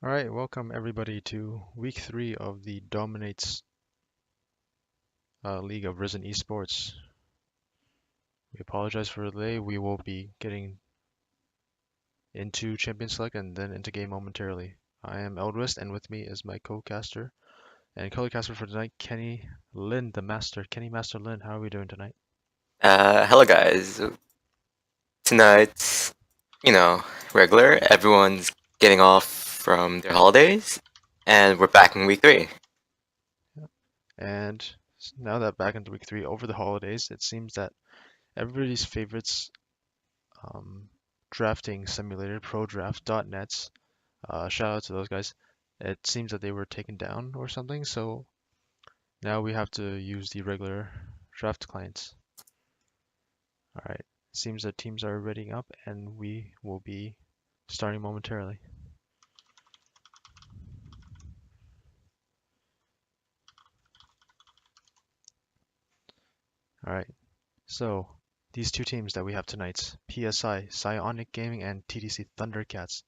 All right, welcome everybody to week 3 of the Dominates League of Risen Esports. We apologize for the delay. We will be getting into Champion Select and then into game momentarily. I am Eldwest, and with me is my co-caster and color-caster for tonight, Kenny Lin, the Master. Kenny Master Lin, how are we doing tonight? Hello guys. Tonight's, regular. Everyone's getting off from their holidays, and we're back in week 3. And now that back into week 3 over the holidays, it seems that everybody's favorites um, drafting simulator, ProDraft.net. Shout out to those guys. It seems that they were taken down or something, so now we have to use the regular draft clients. All right, seems that teams are readying up and we will be starting momentarily. All right, so these two teams that we have tonight, PSI, Psionic Gaming, and TDC Thundercats.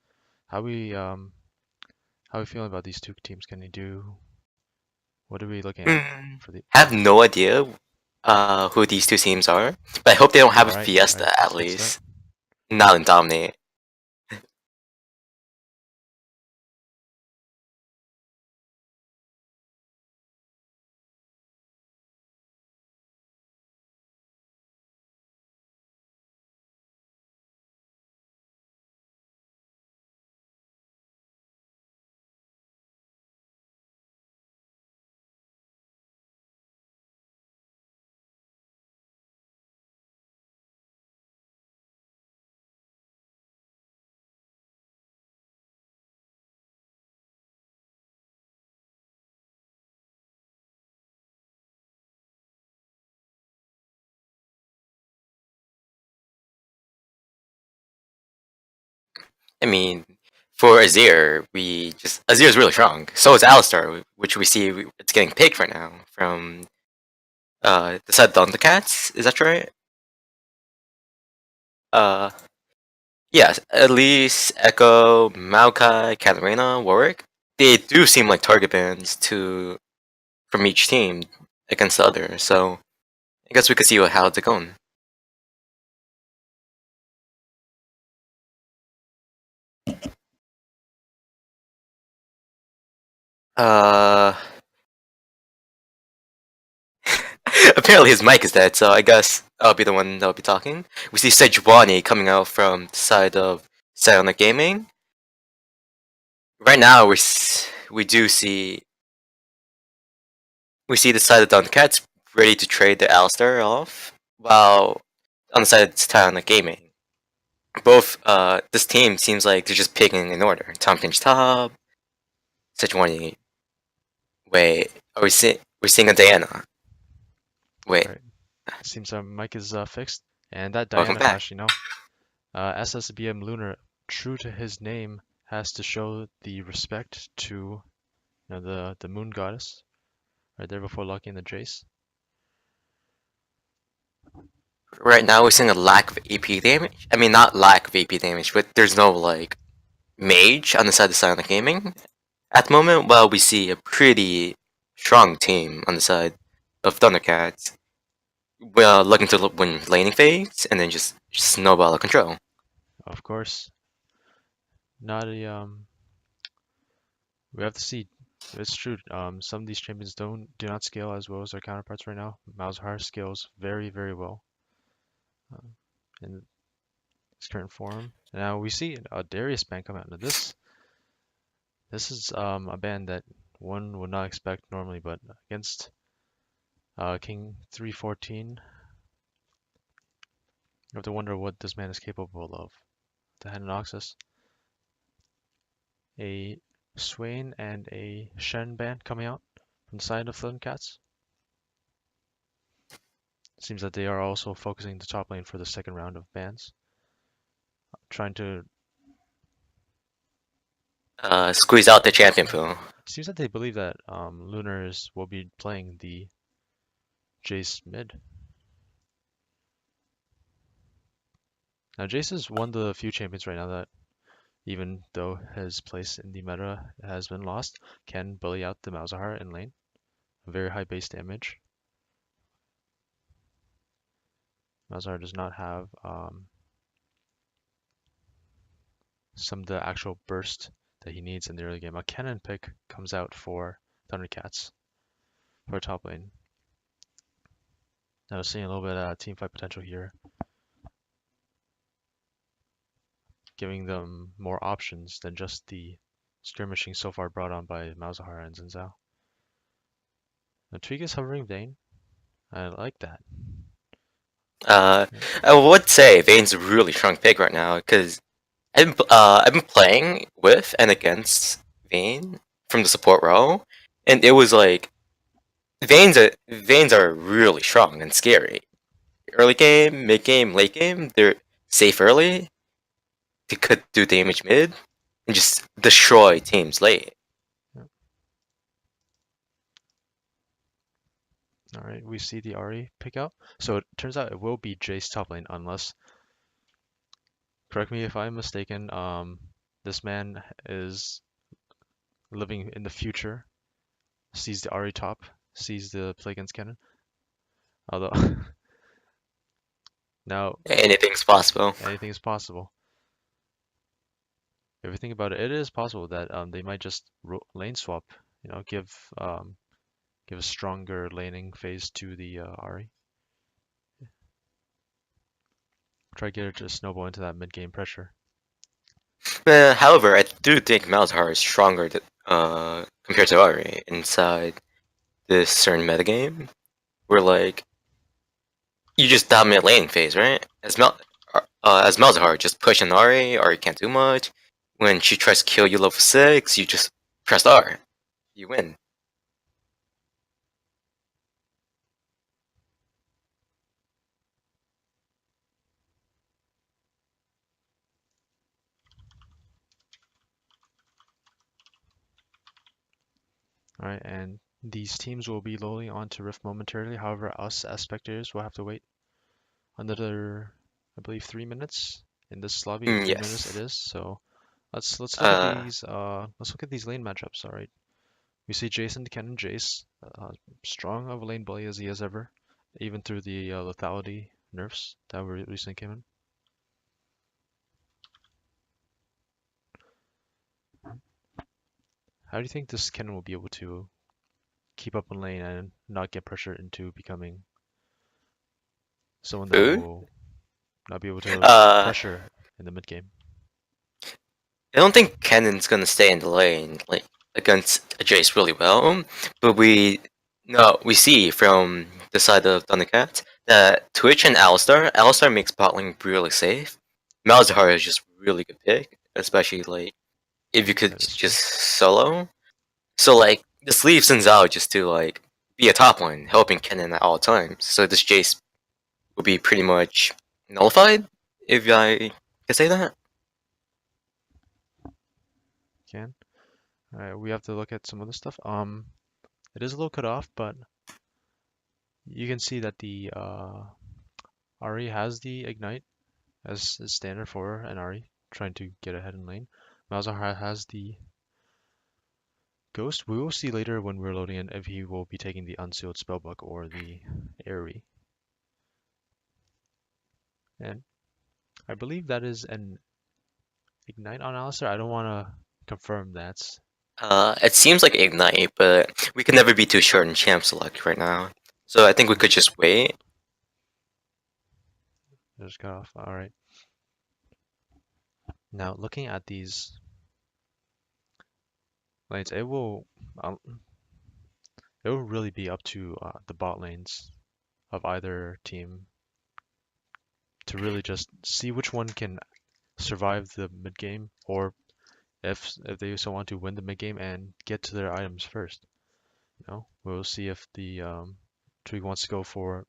How we feeling about these two teams? Can you do? What are we looking at Hmm. for the? Have no idea who these two teams are, but I hope they don't have All a right, Fiesta it's at a good start. least. Not in Dominate. I mean, for Azir, Azir is really strong. So is Alistar, which we see it's getting picked right now from the side of Thundercats. Is that right? Uh, Yes, at least Echo, Maokai, Katarina, Warwick. They do seem like target bands to from each team against the other, so I guess we could see how it's going. Uh, Apparently his mic is dead, so I guess I'll be the one that'll be talking. We see Sejuani coming out from the side of Psionic Gaming. Right now, we see the side of Duncats ready to trade the Alistar off, while on the side of Psionic Gaming, both this team seems like they're just picking in order. Tompkins top, Sejuani. Wait, we're seeing a Diana. All Wait, right, seems our mic is fixed, and that welcome Diana back. clash, SSBM Lunar, true to his name, has to show the respect to the moon goddess right there before locking the Jace. Right now we're seeing a lack of AP damage. I mean, not lack of AP damage, but there's no like mage on the side of Silent Gaming at the moment. While we see a pretty strong team on the side of Thundercats, well, looking to win laning phase and then just snowball of control. Of course, not a we have to see. It's true. Some of these champions do not scale as well as their counterparts right now. Malzahar scales very, very well uh, in its current form. Now we see a Darius ban come out. Now this is a ban that one would not expect normally, but against King 314, you have to wonder what this man is capable of. The Henoxus, a Swain and a Shen ban coming out from the side of Thundercats. Seems that they are also focusing the top lane for the second round of bans, trying to. Squeeze out the champion pool. Seems that they believe that Lunars will be playing the Jace mid. Now Jace is one of the few champions right now that even though his place in the meta has been lost, can bully out the Malzahar in lane. Very high base damage. Malzahar does not have some of the actual burst that he needs in the early game. A cannon pick comes out for Thundercats for top lane. Now seeing a little bit of team fight potential here, giving them more options than just the skirmishing so far brought on by Malzahar and Zinzao. Now Tweak is hovering Vayne. I like that. Uh, Yeah. I would say Vayne's a really strong pick right now because I've been playing with and against Vayne from the support role, and it was like Vayne's are really strong and scary. Early game, mid game, late game, they're safe early. They could do damage mid and just destroy teams late. Yeah. All right, we see the Ahri pick out. So it turns out it will be Jace top lane unless, correct me if I'm mistaken, this man is living in the future, sees the Ahri top, sees the play against cannon. Although now Anything's possible. anything is possible. If you think about it, it is possible that they might just lane swap. Give give a stronger laning phase to the Ahri. Try to get her to snowball into that mid game pressure. However, I do think Malzahar is stronger compared to Ari inside this certain metagame. Where like you just dominate laning phase, right? As Malzahar, just push an Ari can't do much. When she tries to kill you level 6, you just press R. You win. All right, and these teams will be loading onto Rift momentarily. However, us as spectators will have to wait another, I believe, 3 minutes in this lobby. 3 minutes it Yes. is. So let's look at Uh, these lane matchups. All right, we see Jason, Ken, Jace, strong of a lane bully as he has ever, even through the lethality nerfs that recently came in. How do you think this Ken will be able to keep up in lane and not get pressured into becoming someone that food? will not be able to Uh, pressure in the mid game? I don't think Cannon's gonna stay in the lane like against Jace really well, but we see from the side of Thundercat that Twitch and Alistar makes bot lane really safe. Malzahar is just really good pick, especially like if you could That is true. just solo. So like this leaves Sinzao just to like be a top lane, helping Cannon at all times. So this Jace will be pretty much nullified, if I can say that. Can. All right, we have to look at some other stuff. It is a little cut off, but you can see that the Ari has the ignite as is standard for an Ari trying to get ahead in lane. Malzahar has the ghost. We will see later when we're loading in if he will be taking the unsealed spellbook or the Airy. And I believe that is an ignite on Alistair. I don't want to confirm that. It seems like Ignite, but we can never be too sure in champ select right now. So I think we Yeah, could just wait. just cut off. All right. Now looking at these lanes, um, it will really be up to the bot lanes of either team to really just see which one can survive the mid game, or if they so want to win the mid game and get to their items first. We'll see if the Twig wants to go for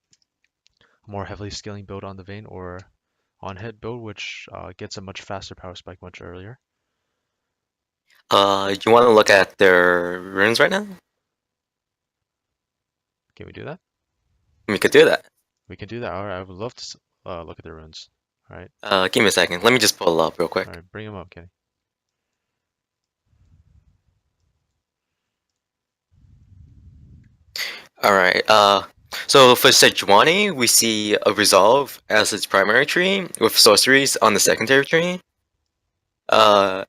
a more heavily scaling build on the Vayne or on hit build, which gets a much faster power spike much earlier. You want to look at their runes right now? Can we do that? We could do that. We can do that. All right, I would love to look at the runes. All right, Give me a second. Let me just pull it up real all quick. right, bring them up, Kenny. Alright, so for Sejuani, we see a Resolve as its primary tree, with sorceries on the secondary tree. So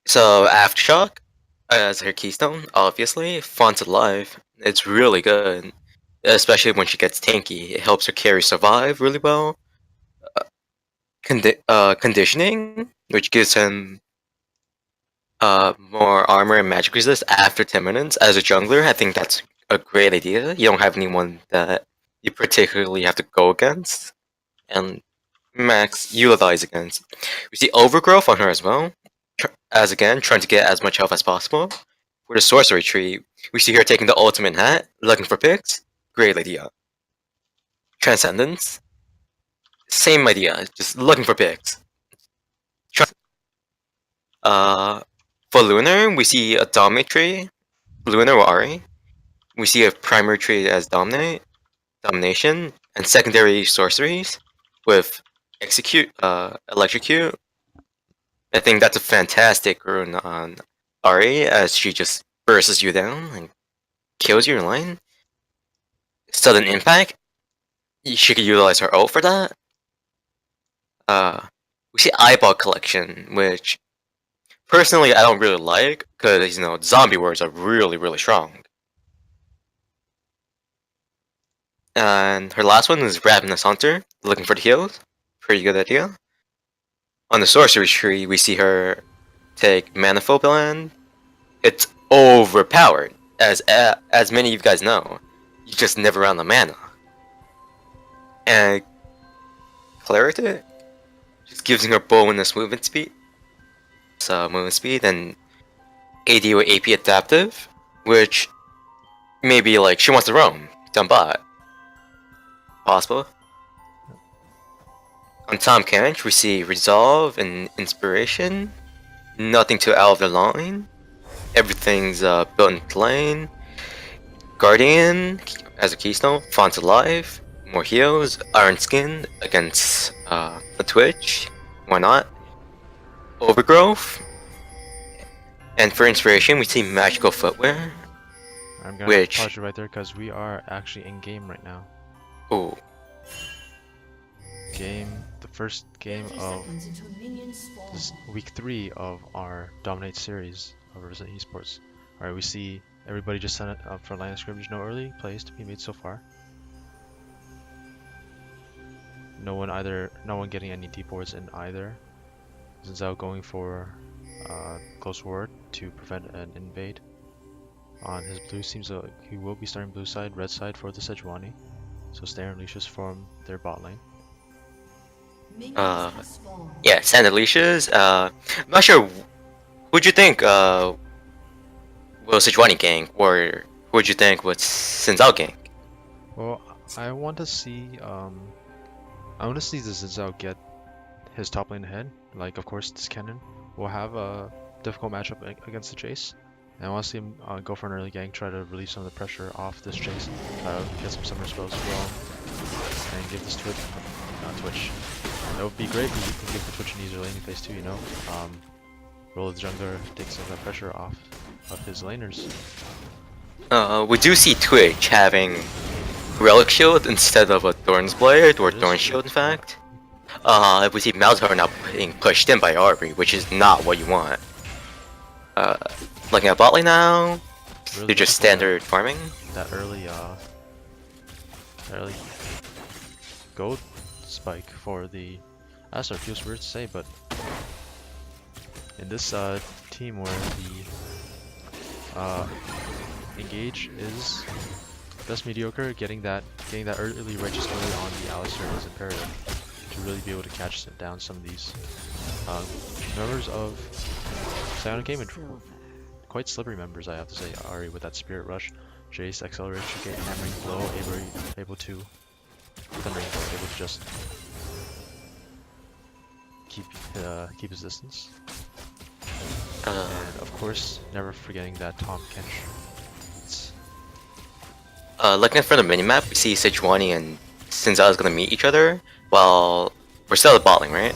Aftershock as her keystone, obviously. Font Alive, it's really good. Especially when she gets tanky. It helps her carry survive really well. Conditioning, which gives him more armor and magic resist after 10 minutes. As a jungler, I think that's a great idea. You don't have anyone that you particularly have to go against and max utilize against. We see Overgrowth on her as well, as again, trying to get as much health as possible. For the Sorcery Tree, we see her taking the Ultimate Hat, looking for picks. Great idea. Transcendence, same idea, just looking for picks. For Lunar, we see a Dominate tree, Lunar or Ari. We see a primary tree as Domination, and secondary sorceries with Execute, Electrocute. I think that's a fantastic rune on Ari as she just bursts you down and kills you in line. Sudden Impact, she could utilize her ult for that. We see Eyeball Collection, which personally I don't really like, because, zombie words are really strong. And her last one is Ravenous Hunter, looking for the heals. Pretty good idea. On the Sorcery Tree, we see her take Manifold Blend. It's overpowered, as many of you guys know. You just never run the mana. And Clarity just gives her bonus movement speed. So movement speed and AD or AP adaptive, which maybe like she wants to roam. Dumb bot. Possible. On Tom Kench, we see Resolve and Inspiration. Nothing too out of the line. Everything's built in plain. Guardian as a keystone. Font Alive. More heals. Iron Skin against a Twitch. Why not? Overgrowth. And for inspiration, we see Magical Footwear. I'm gonna pause you right there because we are actually in game right now. Ooh. The first game of this week 3 of our Dominate series of Resident Esports. Alright, we see everybody just signed up for line of scrimmage. No early plays to be made so far. No one getting any deep boards in either. Zinzao going for close ward to prevent an invade. On his blue, seems like he will be starting blue side, red side for the Sejuani. So Snare leashes from their bot lane. Yeah, standard leashes. I'm not sure. Who'd you think will Sejuani gank, or who'd you think would Sinzao gank? Well, I want to see the Zinzao get his top lane ahead. Like, of course, this Kennen will have a difficult matchup against the Chase. And I want to see him go for an early gank, try to relieve some of the pressure off this Chase, get some summer spells as well, and give this Twitch. That would be great because you can give the Twitch an easier laning phase too, Roll of the jungler, take some of that pressure off of his laners. We do see Twitch having Relic Shield instead of a Thorn's Blade, or Thorn Shield in fact. We see Malzahar now being pushed in by Aubrey, which is not what you want. Looking at bot lane now, Really they're just standard farming. That early gold spike for the Astar feels weird to say, but in this team where the engage is best mediocre, getting that early righteous early on the Alistar is imperative to really be able to catch down some of these members of Psionic Game, and quite slippery members, I have to say. Ari with that Spirit Rush, Jace acceleration, get hammering blow, able to thundering blow, able to just keep his distance. And of course, never forgetting that Tom Kench. Looking for the minimap, we see Sejuani and Sinzao is gonna meet each other, while we're still at bot lane, right?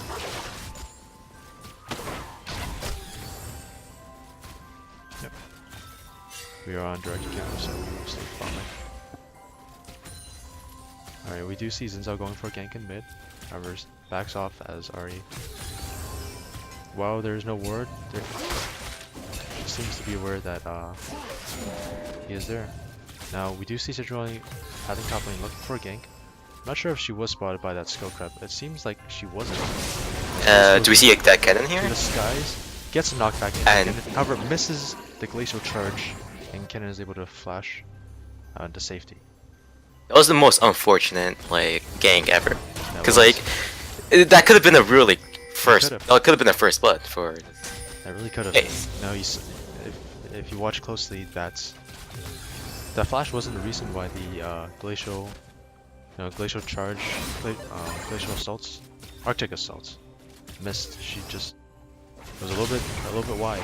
Yep. We are on direct account, so we will stay bot lane. Alright, we do see Xin Zhao going for a gank in mid. However, backs off as Ari. Wow, there's no word. He seems to be aware that he is there. Now, we do see Sejuani having top lane looking for a gank. I'm not sure if she was spotted by that skill crab. It seems like she wasn't. Do we see that cannon here? To the skies, gets a knockback in, And however, misses the glacial charge, and Kennen is able to flash into safety. that was the most unfortunate like gank ever, That because was- like that could have been a really first. could've. That could have been a first blood for. That really could have. Hey. No, if you watch closely, that flash wasn't the reason why the glacial charge, glacial assaults, Arctic assaults missed. She just was a little bit wide,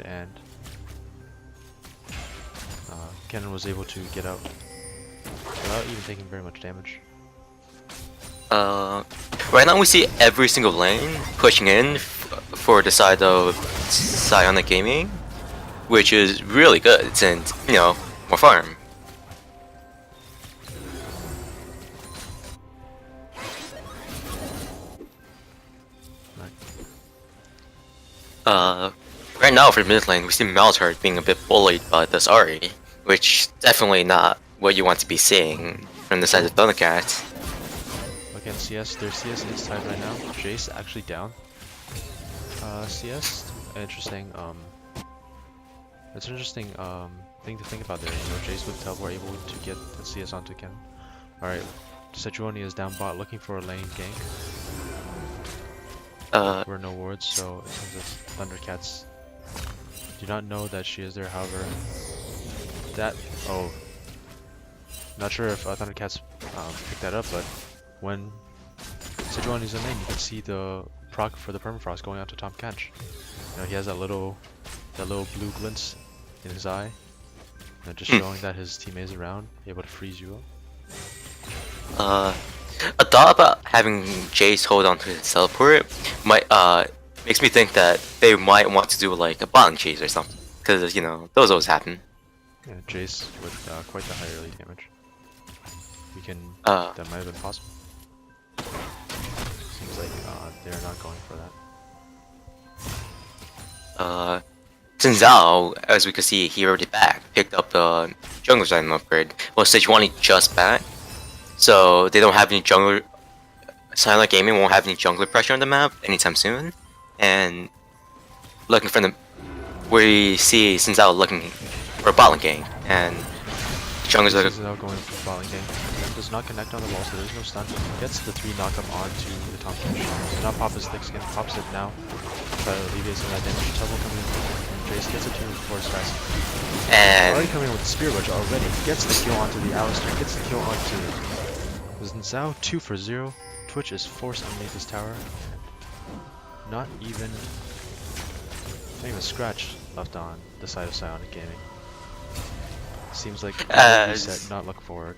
and Kennen was able to get out without even taking very much damage. Right now we see every single lane pushing in for the side of Psionic Gaming, which is really good since, you know, more farm. Right now for mid lane we see Malzahar being a bit bullied by this Ahri, which definitely not what you want to be seeing from the side of Thundercats. Again, CS, their CS is tied right now. Jace actually down. CS, interesting. It's an interesting thing to think about there. You know, Jace with teleport able to get the CS onto Ken. Alright, Sejuani is down bot looking for a lane gank. We're no wards, so it seems that Thundercats do not know that she is there. However, not sure if Thundercats picked that up, but when Sejuani is in lane, you can see the proc for the permafrost going out to Tom Kench. You know, he has that little blue glint in his eye, just showing that his teammate is around, able to freeze you up. A thought about having Jace hold on to his teleport might makes me think that they might want to do like a bottom chase or something, because you know those always happen. Yeah, Jace with quite the high early damage. We can Uh. that might have been possible. Seems like they're not going for that. Xin Zhao, as we can see, he already back, picked up the jungler's item upgrade. Well, Sejuani just back, so they don't have any jungler. Silent Gaming won't have any jungler pressure on the map anytime soon. And looking for the, we see Xin Zhao looking for a bot lane gang, and jungler's This like, is now going for bot lane gang. Does not connect on the wall, so there's no stun. Gets the 3 knockup onto the Tom Kench. Does not pop his thick skin, pops it now. Try to alleviate some of that damage. Trouble coming in. And Jace gets it to before it's fast. and Already coming in with the Spear Rush already. Gets the kill onto the Alistar. Gets the kill onto Zhao 2 for 0. Twitch is forced underneath this tower. Not even a scratch left on the side of Psionic Gaming. Seems like reset, not look for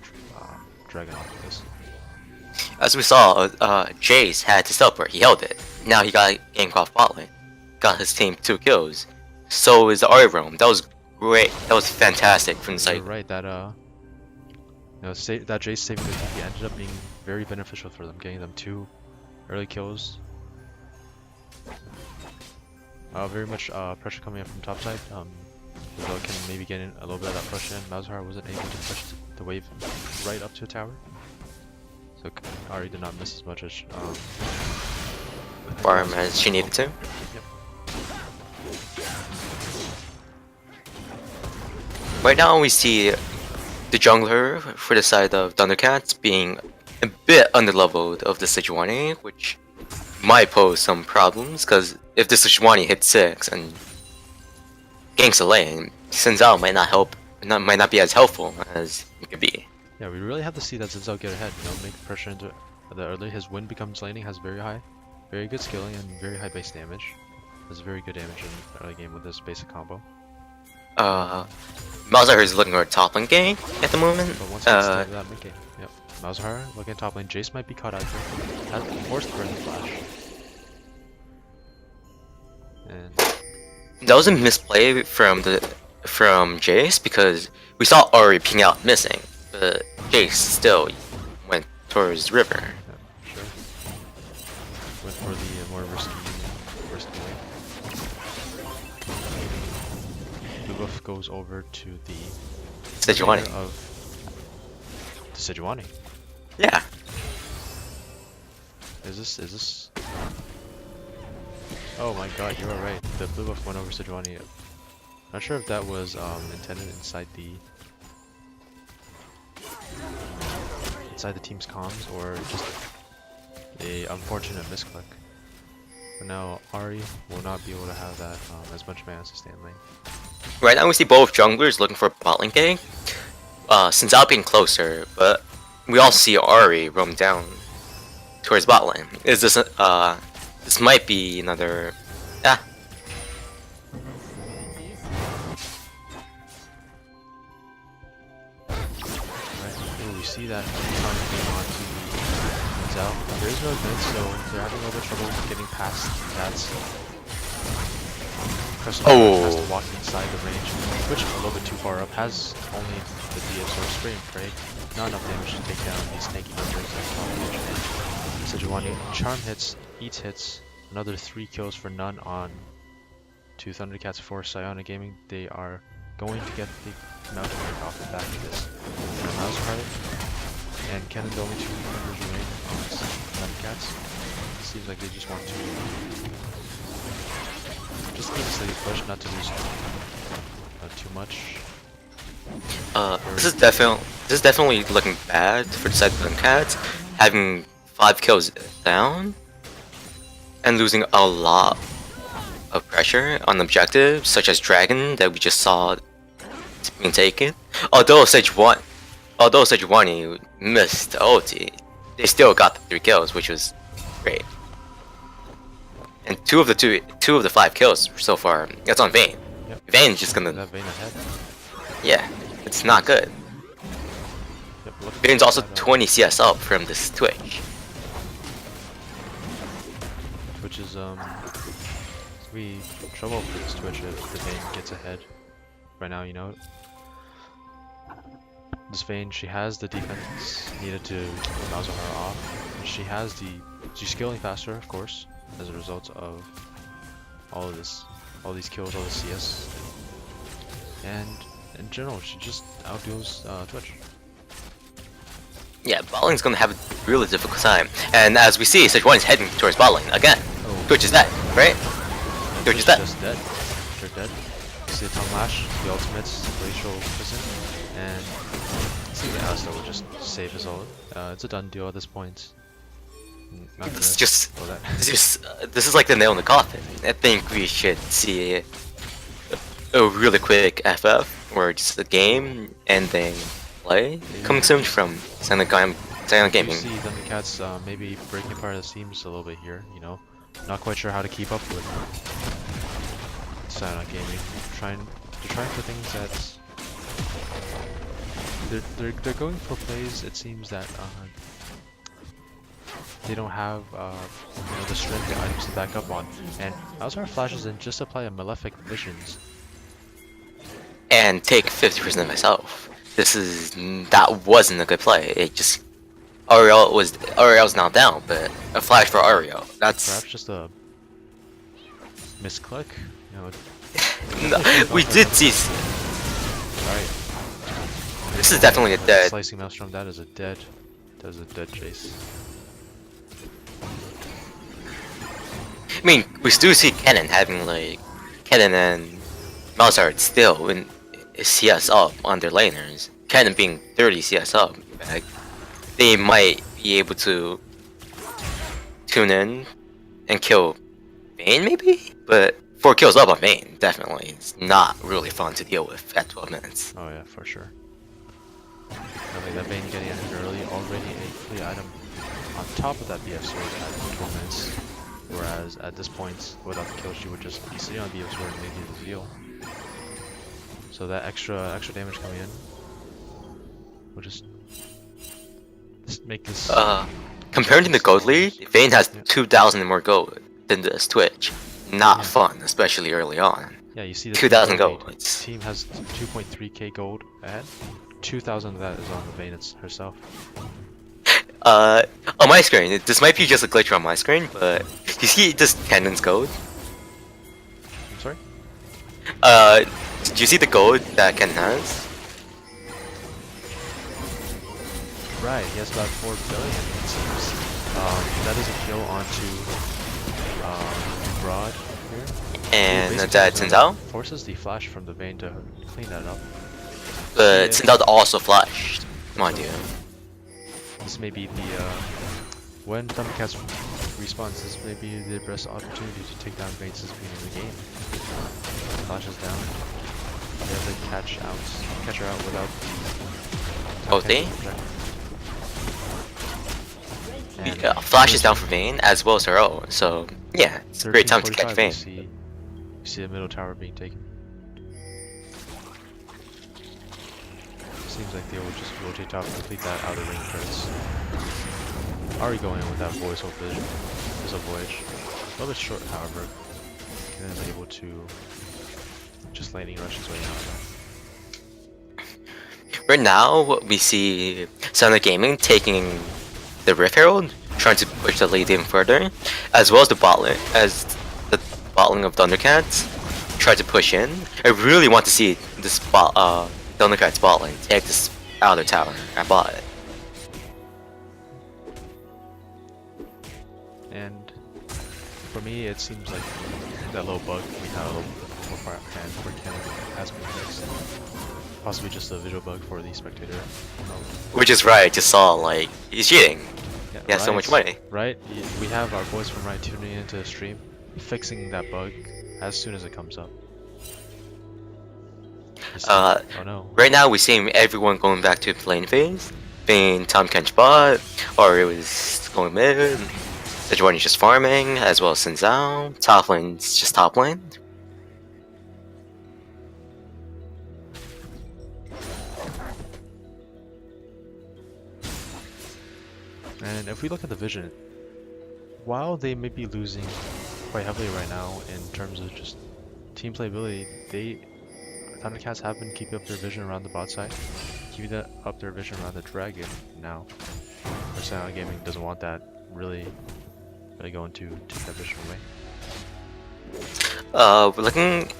Dragon off of this. as we saw, Jace had to teleport. He held it. Now he got ganked off bot lane. Got his team 2 kills. So is the Ahri roam. That was great. That was fantastic from the side. You're right, that that Jace saving the TP ended up being very beneficial for them, getting them 2 early kills. Very much pressure coming in from top side. Rizal can maybe get in a little bit of that push in. Malzahar wasn't able to push the wave right up to a tower. So Ahri did not miss as much as Farm as she needed to. Yep. Right now we see the jungler for the side of Thundercats being a bit underleveled of the Sejuani, which might pose some problems, because if the Sejuani hits 6 and ganks a lane, Xin Zhao might not be as helpful as it could be. Yeah, we really have to see that Xin Zhao get ahead, you know, make pressure into the early. His wind becomes laning, has very good skilling and very high base damage. Has very good damage in the early game with this basic combo. Malzahar is looking for a top lane gang at the moment. But once he gets to that mid game, yep. Malzahar looking top lane. Jace might be caught out here. Has forced to burn the flash. And That was a misplay from Jace, because we saw Ahri ping out missing, but Jace still towards river. Yeah, sure. Went for the more risky way. The buff goes over to the Sejuani. of the Sejuani. Yeah. Is this? Oh my god, you are right. The blue buff went over Sejuani. Not sure if that was intended inside the team's comms or just a unfortunate misclick. But now Ari will not be able to have that as much mana to stay in lane. Right now we see both junglers looking for bot lane gank. Since I'll being closer, but we also see Ari roam down towards bot lane. Is this this might be another Right. Ooh, we see that trying to game onto Zel. There is no event, so they're having a little bit of trouble getting past that. Crescent has to walk inside the range. Twitch a little bit too far up. Has only the DS or spray and pray. Not enough damage to take down these tanky numbers like Sejuani. Charm hits, eats hits. Another 3 kills for none on to Thundercats for Psionic Gaming. They are going to get the mountain break off the back of this. Mouse credit. And Kennen the only 2 members remain on Thundercats. Seems like they just want to just keep a steady push, not to lose too much. this is definitely looking bad for the side of Thundercats, having 5 kills down and losing a lot of pressure on objectives such as Dragon that we just saw being taken. Although Sejuani missed the ulti, they still got the 3 kills, which was great. And two of the 5 kills so far, that's on Vayne. Yep. Vayne's just gonna Vayne ahead. Yeah, it's not good. Yep, Vayne's also 20 CS up from this Twitch. Which is we trouble for this Twitch if the Vayne gets ahead. Right now, you know. This Vayne, she has the defense needed to Malzahar her off. She's scaling faster, of course, as a result of all these kills, all the CS. And in general, she just outdeals Twitch. Yeah, bot lane's gonna have a really difficult time. And as we see, Sejuani's heading towards bot lane again. Oh. Twitch is dead, right? Twitch is dead. Just dead. They're dead. You see the tongue lash, the ultimates, glacial prison, and see the Asta will just save his ult. It's a done deal at this point. This is like the nail in the coffin. I think we should see a really quick FF or just a game ending play coming soon from Silent Gaming. You see Thundercats maybe breaking apart the seams a little bit here, you know. Not quite sure how to keep up with Silent Gaming. They're trying for things that they're going for plays. It seems that they don't have you know, the strength and items to back up on. And Malzahar flashes in just apply a Malefic Visions. And take 50% myself. That wasn't a good play. It just Ariel's now down, but a flash for Ariel. That's perhaps just a misclick. You know, no, we did see. Right. This is definitely a dead. Slicing Maelstrom. That is a dead chase. I mean, we still see Kennen having like Kennen and Malzahar still in CS up on their laners. Kennen being 30 CS up. Like, they might be able to tune in and kill Vayne maybe, but 4 kills up on Vayne definitely. It's not really fun to deal with at 12 minutes. Oh yeah, for sure. I think that Vayne getting in early, already a free item on top of that BF sword at 12 minutes. Whereas at this point, without the kill, she would just be sitting on BF sword and maybe the deal. So that extra damage coming in will just make this. Compared to the gold lead, Vayne has 2,000 more gold than this Twitch. Not fun, especially early on. Yeah, you see the 2,000 gold. Team has 2.3k gold ahead. 2,000 of that is on the Vayne herself. On my screen, this might be just a glitch on my screen, but you see this cannon's gold? I'm sorry? Do you see the gold that Ken has? Right, he has about 4 billion, it seems. That doesn't kill onto Broad here. And Basically, that Tsinzao? forces the flash from the Vayne to clean that up. But Tsinzao also flashed, mind you. This may be the when Thundercats respawns, this may be the best opportunity to take down Vayne since the beginning of the game. Flashes down. They have to catch her out without Ulti. And Yeah, flashes down for Vayne as well as her own, so yeah, it's a great time to catch 13:45, Vayne. you see a middle tower being taken. Seems like they will just rotate top and complete that outer ring turrets. Already going in with that voice vision. There's a voyage. A little bit short, however. And then able to just lightning rush his way out. Right now, we see Sonic Gaming taking the Rift Herald, trying to push the lead even further, as well as the bottling of Thundercats try to push in. I really want to see this Thundercats bot lane take this outer tower at bot. And for me, it seems like that little bug we had a little more far hand for cannon has been fixed. Possibly just a visual bug for the spectator mode. Which is right, I just saw, like, he's cheating. Yeah, He has so much money. Right? We have our boys from Riot tuning into the stream, fixing that bug as soon as it comes up. Oh no. Right now we're seeing everyone going back to lane phase, being Tom Kench bot, or it was going mid, Sejuani just farming, as well as Sinzao, top lane's just top lane. And if we look at the vision, while they may be losing quite heavily right now in terms of just team playability, Thundercats have been keeping up their vision around the bot side, keeping up their vision around the dragon now. Where Silent Gaming doesn't want that really going to take that vision away. We're looking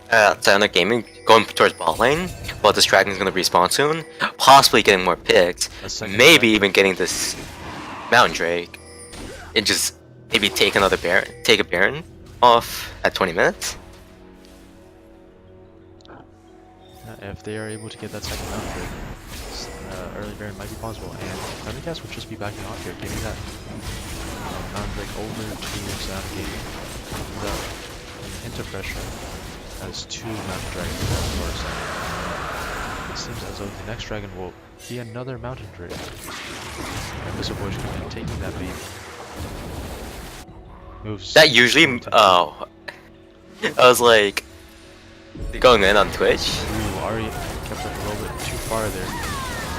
at Sonic Gaming going towards bot lane, but this dragon's gonna respawn soon, possibly getting more picked, maybe even getting this Mountain Drake, and just maybe take a Baron off at 20 minutes. If they are able to get that second Mountain Drake, early Baron might be possible, and Thundercats would just be backing off here, getting that Mountain Drake over to Silent Gaming without a hint of pressure. As 2 Mountain Dragons for Silent. It seems as though the next dragon will be another Mountain Drake. And Missile Voyage coming in, taking that bait. Moves. That usually, I was like, they're going in on Twitch. Ooh, Ari kept up a little bit too far there.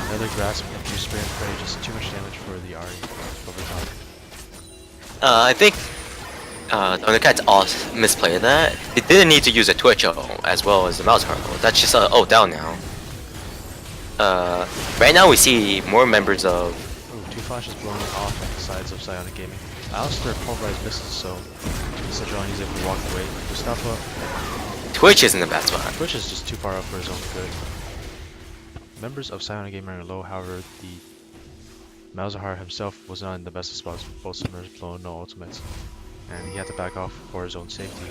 Another grasp into Spare and Pray, just too much damage for the Ari over top. I think Thundercats also misplayed that. They didn't need to use a Twitch as well as the mouse hurdle. That's just down now. Right now we see more members of. Ooh, 2 flashes blown off at the sides of Psionic Gaming. Alistair pulverized misses, so Sejuani's able to walk away. Mustafa. Twitch isn't the best spot. Twitch is just too far up for his own good. Members of Psionic Gaming are low, however, the Malzahar himself was not in the best of spots. Both swimmers blown no ultimates, and he had to back off for his own safety.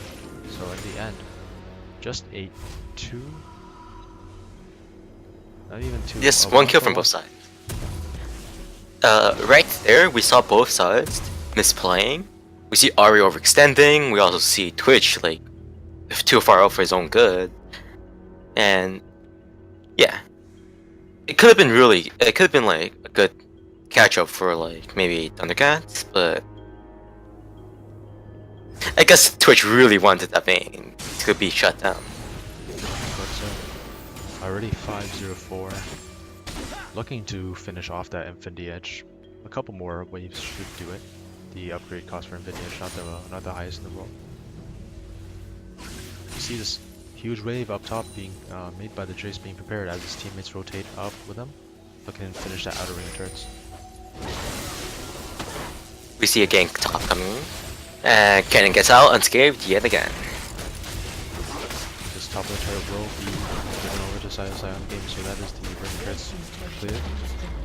So in the end, just a 2. Not even 2. Just 1 kill from both sides. Right there, we saw both sides misplaying. We see Ari overextending. We also see Twitch like too far out for his own good. And yeah, it could have been like a good catch up for like maybe Thundercats, but I guess Twitch really wanted that Vayne to be shut down. Already 504. Looking to finish off that Infinity Edge. A couple more waves should do it. The upgrade cost for Infinity Edge, not the highest in the world. You see this huge wave up top being made by the Jace being prepared as his teammates rotate up with him. Looking to finish that outer ring turrets. we see a gank top coming. And Kennen gets out unscathed yet again. This top of the turret will be given over to Scion Game, so that is the burning crits cleared.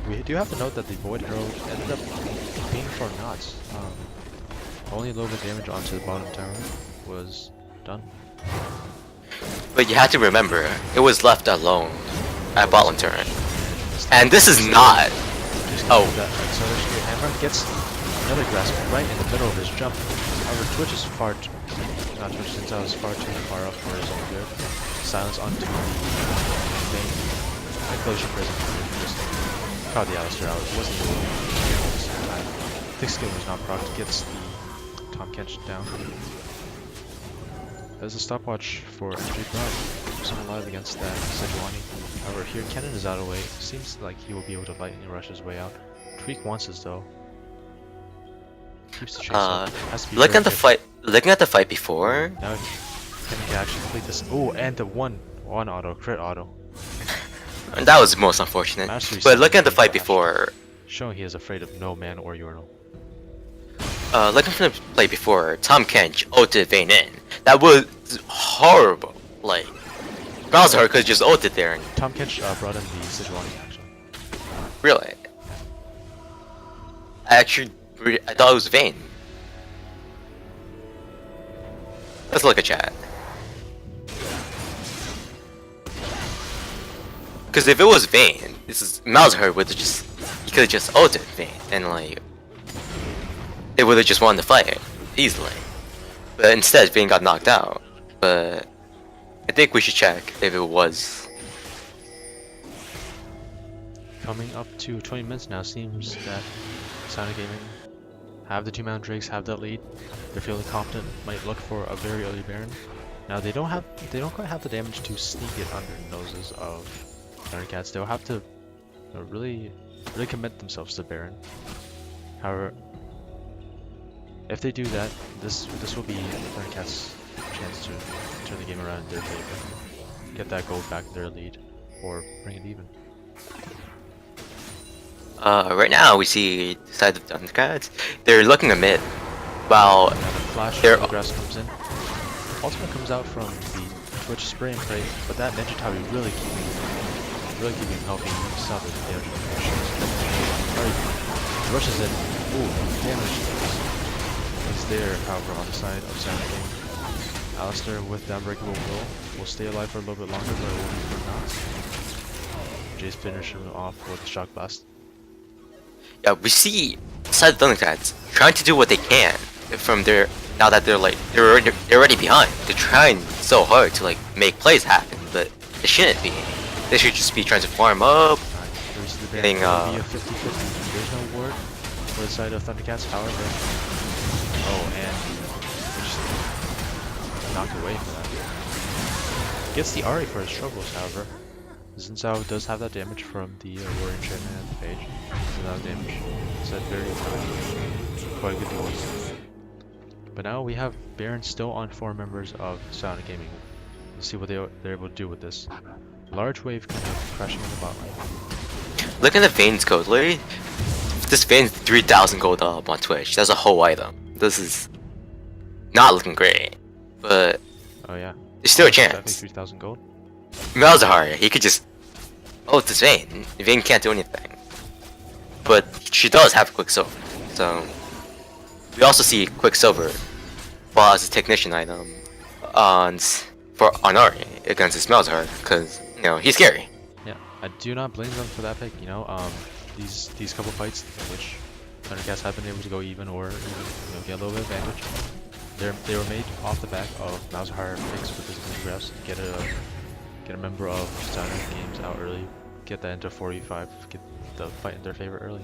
We do have to note that the Void Arrow ended up being for knots. Only a little bit of damage onto the bottom tower was done. But you have to remember, it was left alone at bottom turret. And this is not... Oh. Hammer gets another grasp right in the middle of his jump. However, Twitch is far too... Not Twitch, since I was far too far up for his own good. Silence onto the thing. Enclosure prison. Just caught the Alistair out. It wasn't even at the same time. Thick Skin was not proc, gets the Tom Kench down. There's a stopwatch for Jake Brown. Some alive against that Sejuani. However, here Kennen is out of the way. Seems like he will be able to lightning rush his way out. Tweak wants this though. Keeps the chase up. Looking at the fight before. Now Kennen can actually complete this. Oh, and the one auto, crit auto. And that was most unfortunate. But looking at the fight before. Showing he is afraid of no man or urinal. Looking from the play before, Tom Kench ulted Vayne in. That was horrible. Like, Bowser could just ulted there. And Tom Kench brought in the Sejuani actually. Really? I thought it was Vayne. Let's look at chat. Because if it was Vayne, Malzahar would have just... He could have just ulted Vayne and like... They would have just won the fight easily. But instead, Vayne got knocked out. But I think we should check if it was. Coming up to 20 minutes now, seems that Sonic Gaming have the 2-man Drakes, have that lead. They're feeling confident, might look for a very early Baron. Now they don't quite have the damage to sneak it under the noses of Thundercats. They'll have to really commit themselves to Baron. However, if they do that, this will be Thundercats' chance to turn the game around in their favor. Get that gold back in their lead, or bring it even. Right now we see the side of Thundercats. They're looking a mid, while Flash grass comes in. Ultimate comes out from the Twitch spray and pray, but that Ninja Tabi really keeping him healthy. You saw the damage. Alright, rushes in. Ooh, damage. He's there, however, on the side of Sonic Game. Alistair with the Unbreakable will stay alive for a little bit longer, but it will be for knots. Jace finishes him off with a shock blast. Yeah, we see side Thundercats trying to do what they can from their... Now that they're already behind. They're trying so hard to like make plays happen, but it shouldn't be. They should just be trying to farm up. Getting be a 50-50. There's no ward for the side of Thundercats, however. Oh, and just knocked away for that. Gets the Ari for his struggles, however. Zinzao does have that damage from the Warrior Enchantment at the page. Without damage. It's at very quite a good deal. But now we have Baron still on 4 members of Sonic Gaming. Let's see what they're able to do with this. Large wave kind of crashing in the bot lane. Look at the Vayne's code, literally. This Vayne's 3,000 gold up on Twitch. That's a whole item. This is not looking great, but oh yeah, there's still a definitely chance. 3,000 gold. Malzahar, he could just... Oh, it's Vayne. Vayne can't do anything. But she does have Quicksilver, so... We also see Quicksilver fall as a technician item on Ari against his Malzahar, because, you know, he's scary. Yeah, I do not blame them for that pick, you know, these couple fights in which Thundercats have been able to go even or even, you know, get a little bit of advantage. They were made off the back of Malzahar picks with his photographs to get a member of Sonic Games out early, get that into 45, get the fight in their favor early.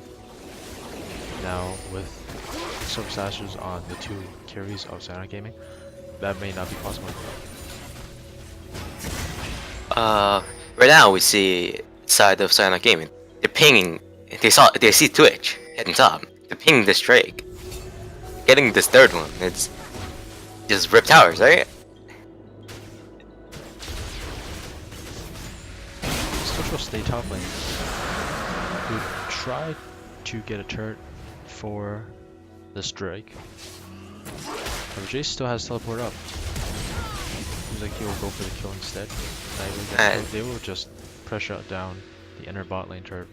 Now with Silver Slashes on the 2 carries of Sonic Gaming, that may not be possible. Right now we see side of Sonic Gaming. They're pinging. They see Twitch heading top. They're pinging this Drake. Getting this third one. It's just rip towers, right? Twitch will stay top lane. We try to get a turret for the strike. But Jace still has teleport up. Seems like he will go for the kill instead. They will just pressure down the inner bot lane turret.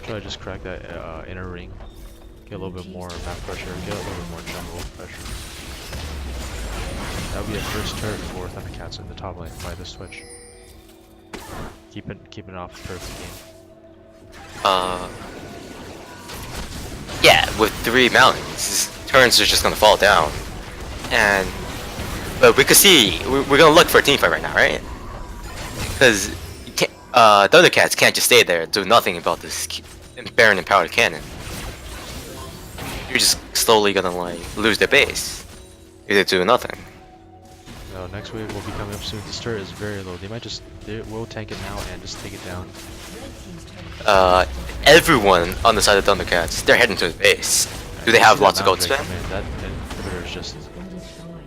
Try to just crack that inner ring. Get a little bit more map pressure, get a little bit more jungle pressure. That would be a first turret for Thundercats in the top lane by the switch. Keep it off the turret game. Yeah, with 3 mountains, turns are just gonna fall down. But we could see, we're gonna look for a team fight right now, right? Because the Thundercats can't just stay there and do nothing about this Baron empowered cannon. You're just slowly gonna like lose their base if they do nothing. No, next wave will be coming up soon. This turret is very low. They will tank it now and just take it down. Everyone on the side of Thundercats, they're heading to the base. Do they have lots of gold spam? Man, that inhibitor just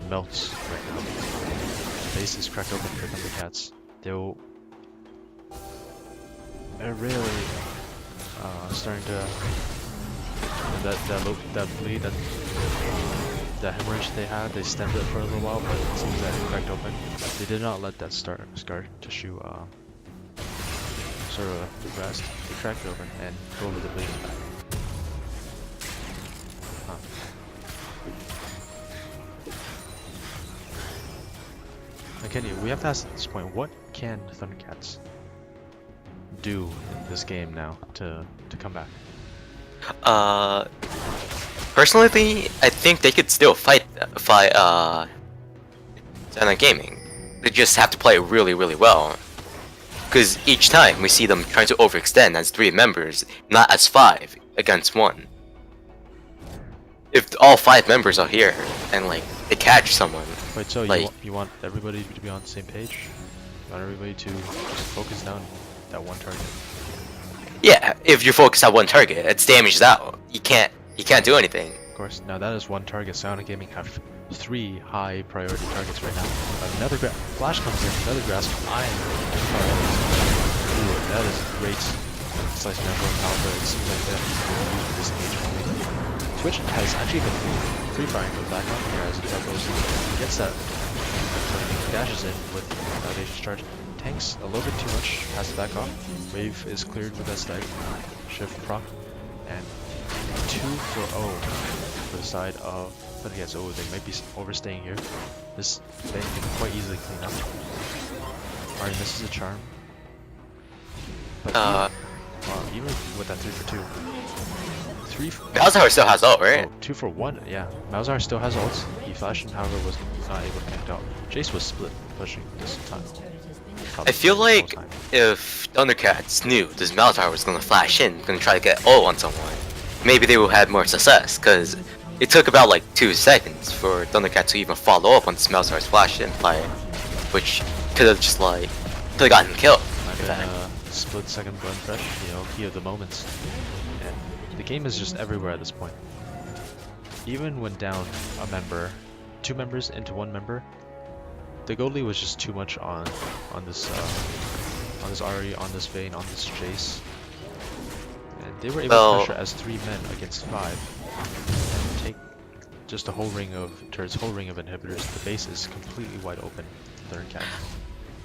melts right now. The base is cracked open for Thundercats. They're really starting to that bleed and that hemorrhage they had. They stemmed it for a little while, but it seems that it cracked open. They did not let that scar tissue sort of rest. They cracked it open and go over the bleeding back. Okay, we have to ask at this point, what can Thundercats do in this game now to come back? Personally, I think they could still fight Xana Gaming. They just have to play it really, really well. Because each time we see them trying to overextend as 3 members, not as 5 against 1. If all 5 members are here and like they catch someone. Wait, so like, you want everybody to be on the same page? You want everybody to just focus down that one target? Yeah, if you focus on one target, it's damaged out. You can't do anything. Of course. Now that is one target. Xana Gaming have 3 high priority targets right now. Another flash comes in. Another grasp. Ooh, that is great. Slice number of power, but it seems like that is disengagement. Twitch has actually been free firing for the back up here as he gets that. Dashes in with Audacious Charge. Tanks a little bit too much. Has to back off. Wave is cleared with that stag. Shift proc. And 2 for O for the side of Thundercats. Oh, they might be overstaying here. This thing can quite easily clean up. Alright, misses a charm. But even with that 3 for 2. Malzahar still has ult, right? Oh, 2 for 1, yeah. Malzahar still has ult. He flashed and however was not able to connect out. Jace was split pushing this time. I feel like if Thundercats knew this Malzahar was gonna flash in, gonna try to get ult on someone, maybe they would have more success, because it took about like 2 seconds for Thundercats to even follow up on this Malzahar's flash in play, which could have just like, could have gotten killed. Split second burn fresh, key of the moments. And the game is just everywhere at this point. Even when down a member, 2 members into 1 member, the gold lead was just too much on this Ahri, on this Vayne, on this Jace. And they were able to pressure as 3 men against 5. And take just a whole ring of turrets, whole ring of inhibitors. The base is completely wide open. Thundercat.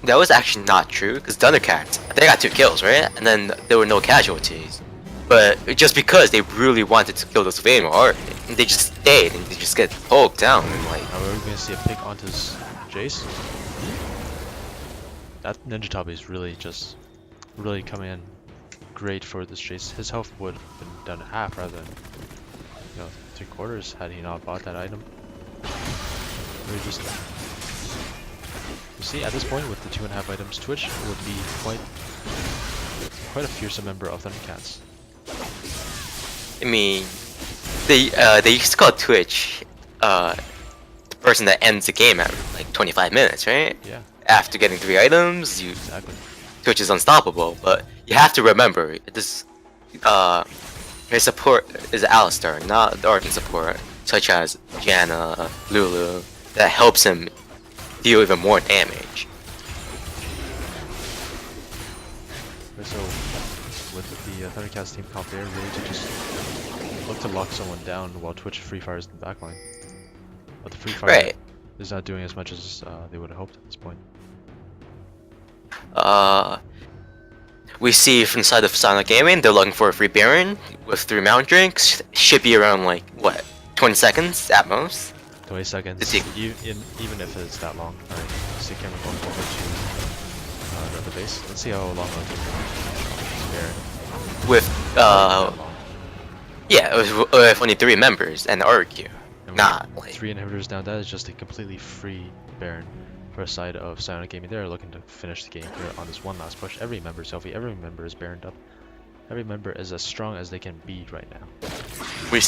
That was actually not true, because Thundercats, they got 2 kills, right? And then there were no casualties. But just because they really wanted to kill this Vayne or they just stayed and they just get poked down and like. Now we're gonna see a pick onto this Jace. That Ninja Top is really coming in great for this Jace. His health would have been done to half rather than 3/4 had he not bought that item. Really just. You see, at this point with the 2.5 items, Twitch would be quite a fearsome member of Thundercats. I mean, they used to call Twitch the person that ends the game at like 25 minutes, right? Yeah. After getting 3 items, Exactly. Twitch is unstoppable. But you have to remember this. His support is Alistar, not the Arcan support, such as Janna, Lulu, that helps him deal even more damage. So with the Thundercats team comp there, really to just look to lock someone down while Twitch Free Fire is in the backline. But the Free Fire Right. is not doing as much as they would have hoped at this point. We see from the side of Sonic Gaming, they're looking for a free Baron with 3 Mountain Drinks. Should be around like what, 20 seconds at most. 20 seconds, even if it's that long. Alright, see camera going over to another base. Let's see how long it'll take to Baron. With yeah, with only 3 members and the RQ. Not like 3 inhibitors down. That is just a completely free Baron for a side of Sonic Gaming. They're looking to finish the game here on this one last push. Every member is healthy. Every member is Baroned up. Every member is as strong as they can be right now. we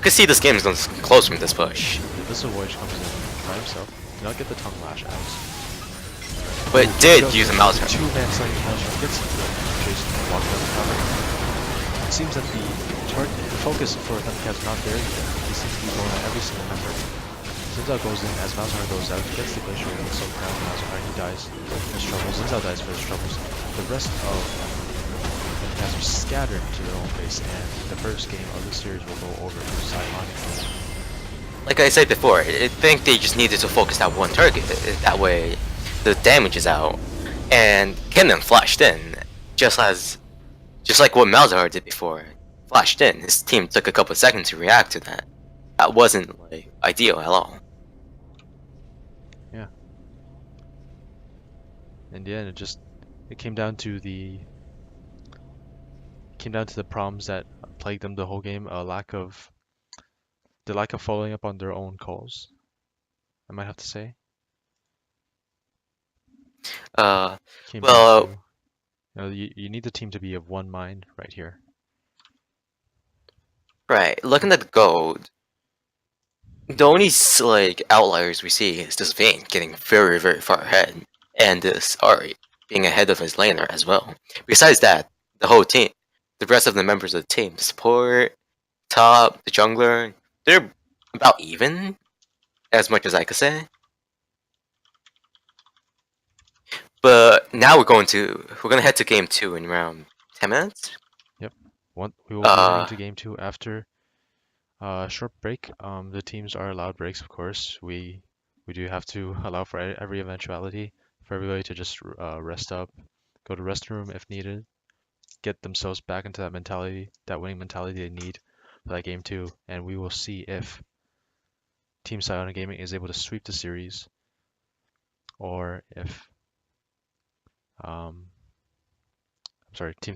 could see this game is going close from this push. This Voyage comes in by himself. Do not get the tongue lash out. But it did use a mouse turn. 2-man slinging mouse turn gets Jason locked up the cover. It seems that the focus for Thundercat's not there yet. He seems to be going at every single member. Zinzao goes in as Malzahar goes out, gets the glacier and so down Malzahar, he dies for his troubles. Zinzao dies for his troubles. The rest of Thundercats are scattered to their own base, and the first game of the series will go over to Simon. Like I said before, I think they just needed to focus that one target. That way, the damage is out, and Kennen flashed in, just like what Malzahar did before. Flashed in. His team took a couple of seconds to react to that. That wasn't like ideal at all. Yeah. In the end, it came down to the problems that plagued them the whole game. The lack of following up on their own calls, I might have to say. Came Well, down to, you need the team to be of one mind right here. right. Looking at the gold, the only like outliers we see is this Vayne getting very, very far ahead, and this Ari being ahead of his laner as well. Besides that, the whole team, the rest of the members of the team, the support, top, the jungler, they're about even, as much as I could say. But now we're gonna head to game 2 in around 10 minutes. Yep. We will be moving to game 2 after a short break. The teams are allowed breaks, of course. We do have to allow for every eventuality for everybody to just rest up, go to restroom if needed, get themselves back into that mentality, that winning mentality they need for that game 2, and we will see if Team Psionic Gaming is able to sweep the series, or if Team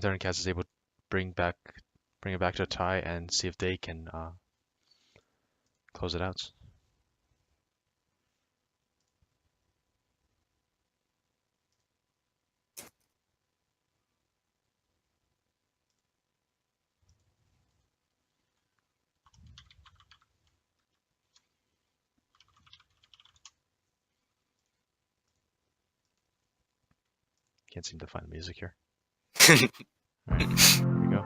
Thundercats is able to bring it back to a tie and see if they can close it out. Can't seem to find the music here. Alright, here we go.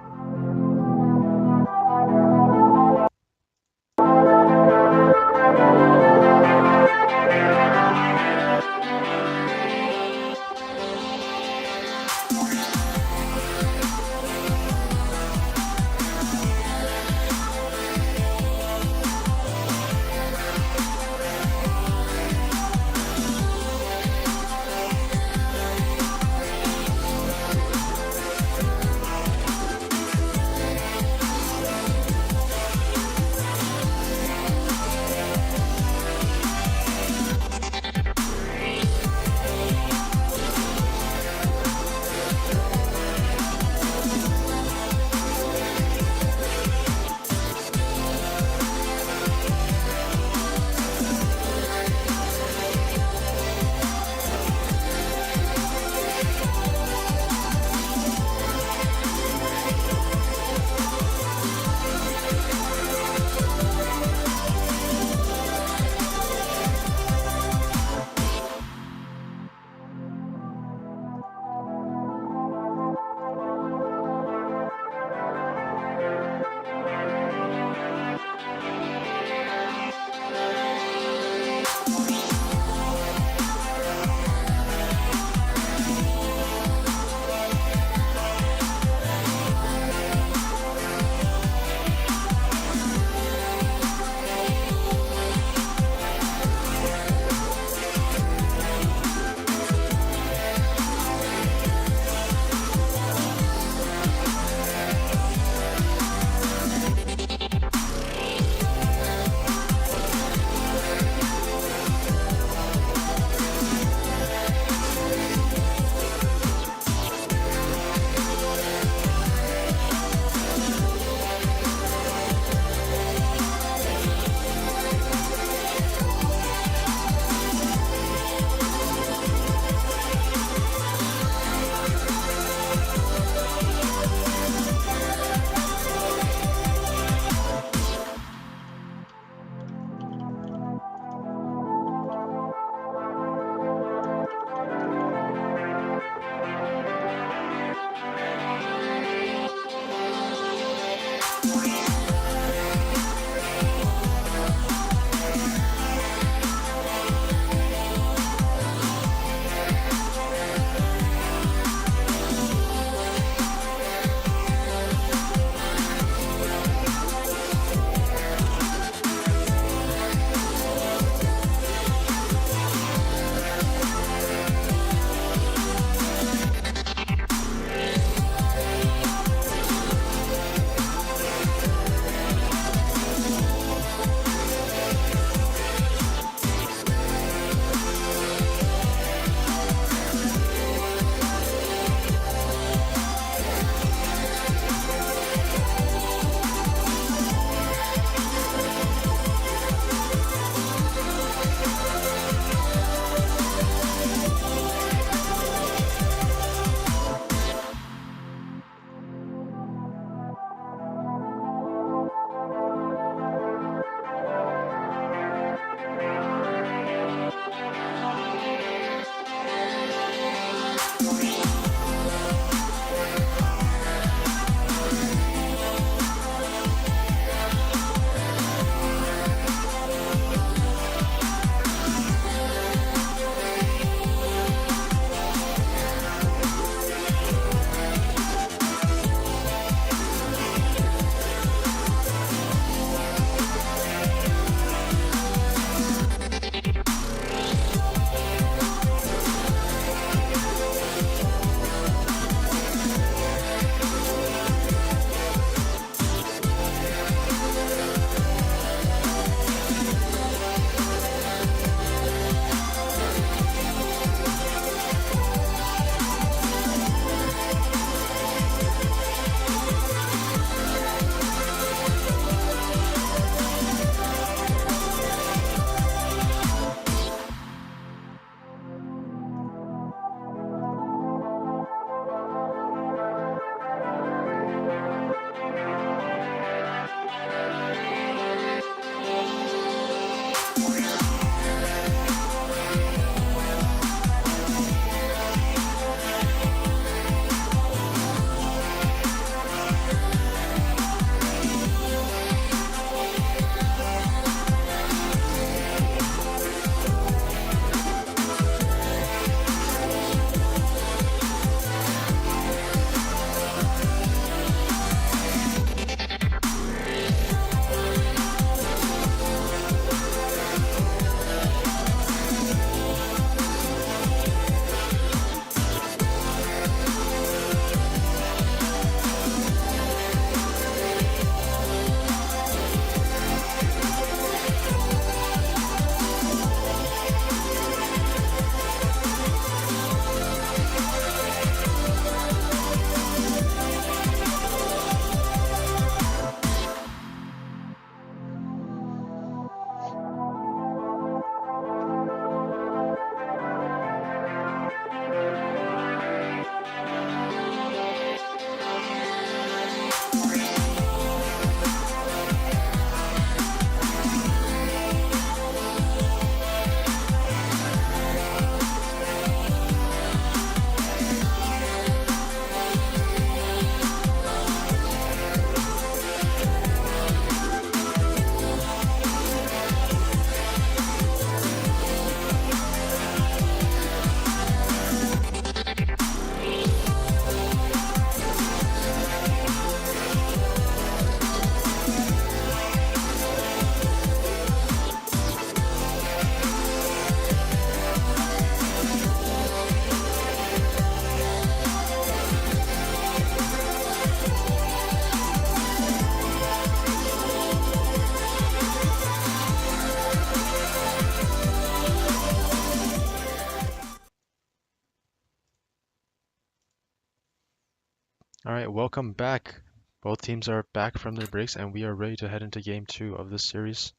All right, welcome back. Both teams are back from their breaks, and we are ready to head into game two of this series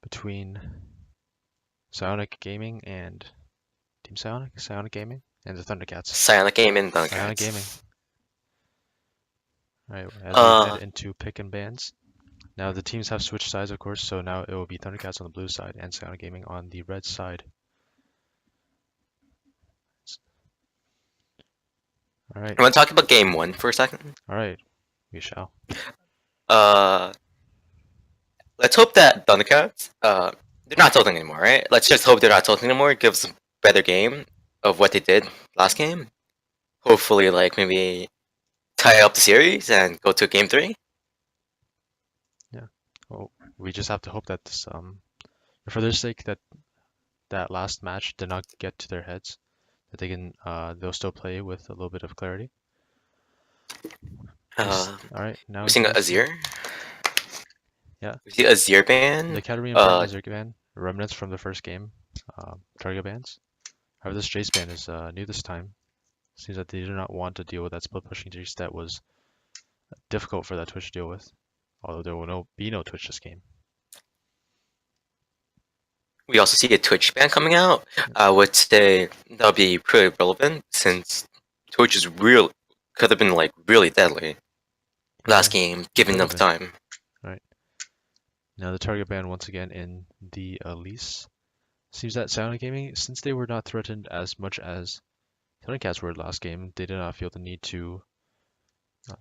between Psionic Gaming and Team Psionic Gaming, and the Thundercats. Silent Game and Psionic Gaming. Thundercats. All right, as we head into pick and bans. Now the teams have switched sides, of course, so now it will be Thundercats on the blue side and Psionic Gaming on the red side. All right. You want to talk about game one for a second? All right, we shall. Uh, let's hope that Thundercats, they're not tilting anymore, right? Let's just hope they're not tilting anymore. Give us a better game of what they did last game. Hopefully, like, maybe tie up the series and go to game three. Yeah. Well, we just have to hope that this, for their sake, that last match did not get to their heads, that they'll still play with a little bit of clarity. All right, now we're seeing Azir. Yeah. We see Azir ban. The Katarina ban, Azir ban, remnants from the first game, target bans. However, this Jace ban is new this time. Seems that they do not want to deal with that split pushing Jace that was difficult for that Twitch to deal with, although there will be no Twitch this game. We also see a Twitch ban coming out. I would say that'll be pretty relevant since Twitch could have been like really deadly last game, given enough time. Right. Now the target ban once again in the Elise. Seems that Psionic Gaming, since they were not threatened as much as Thundercats were last game. They did not feel the need to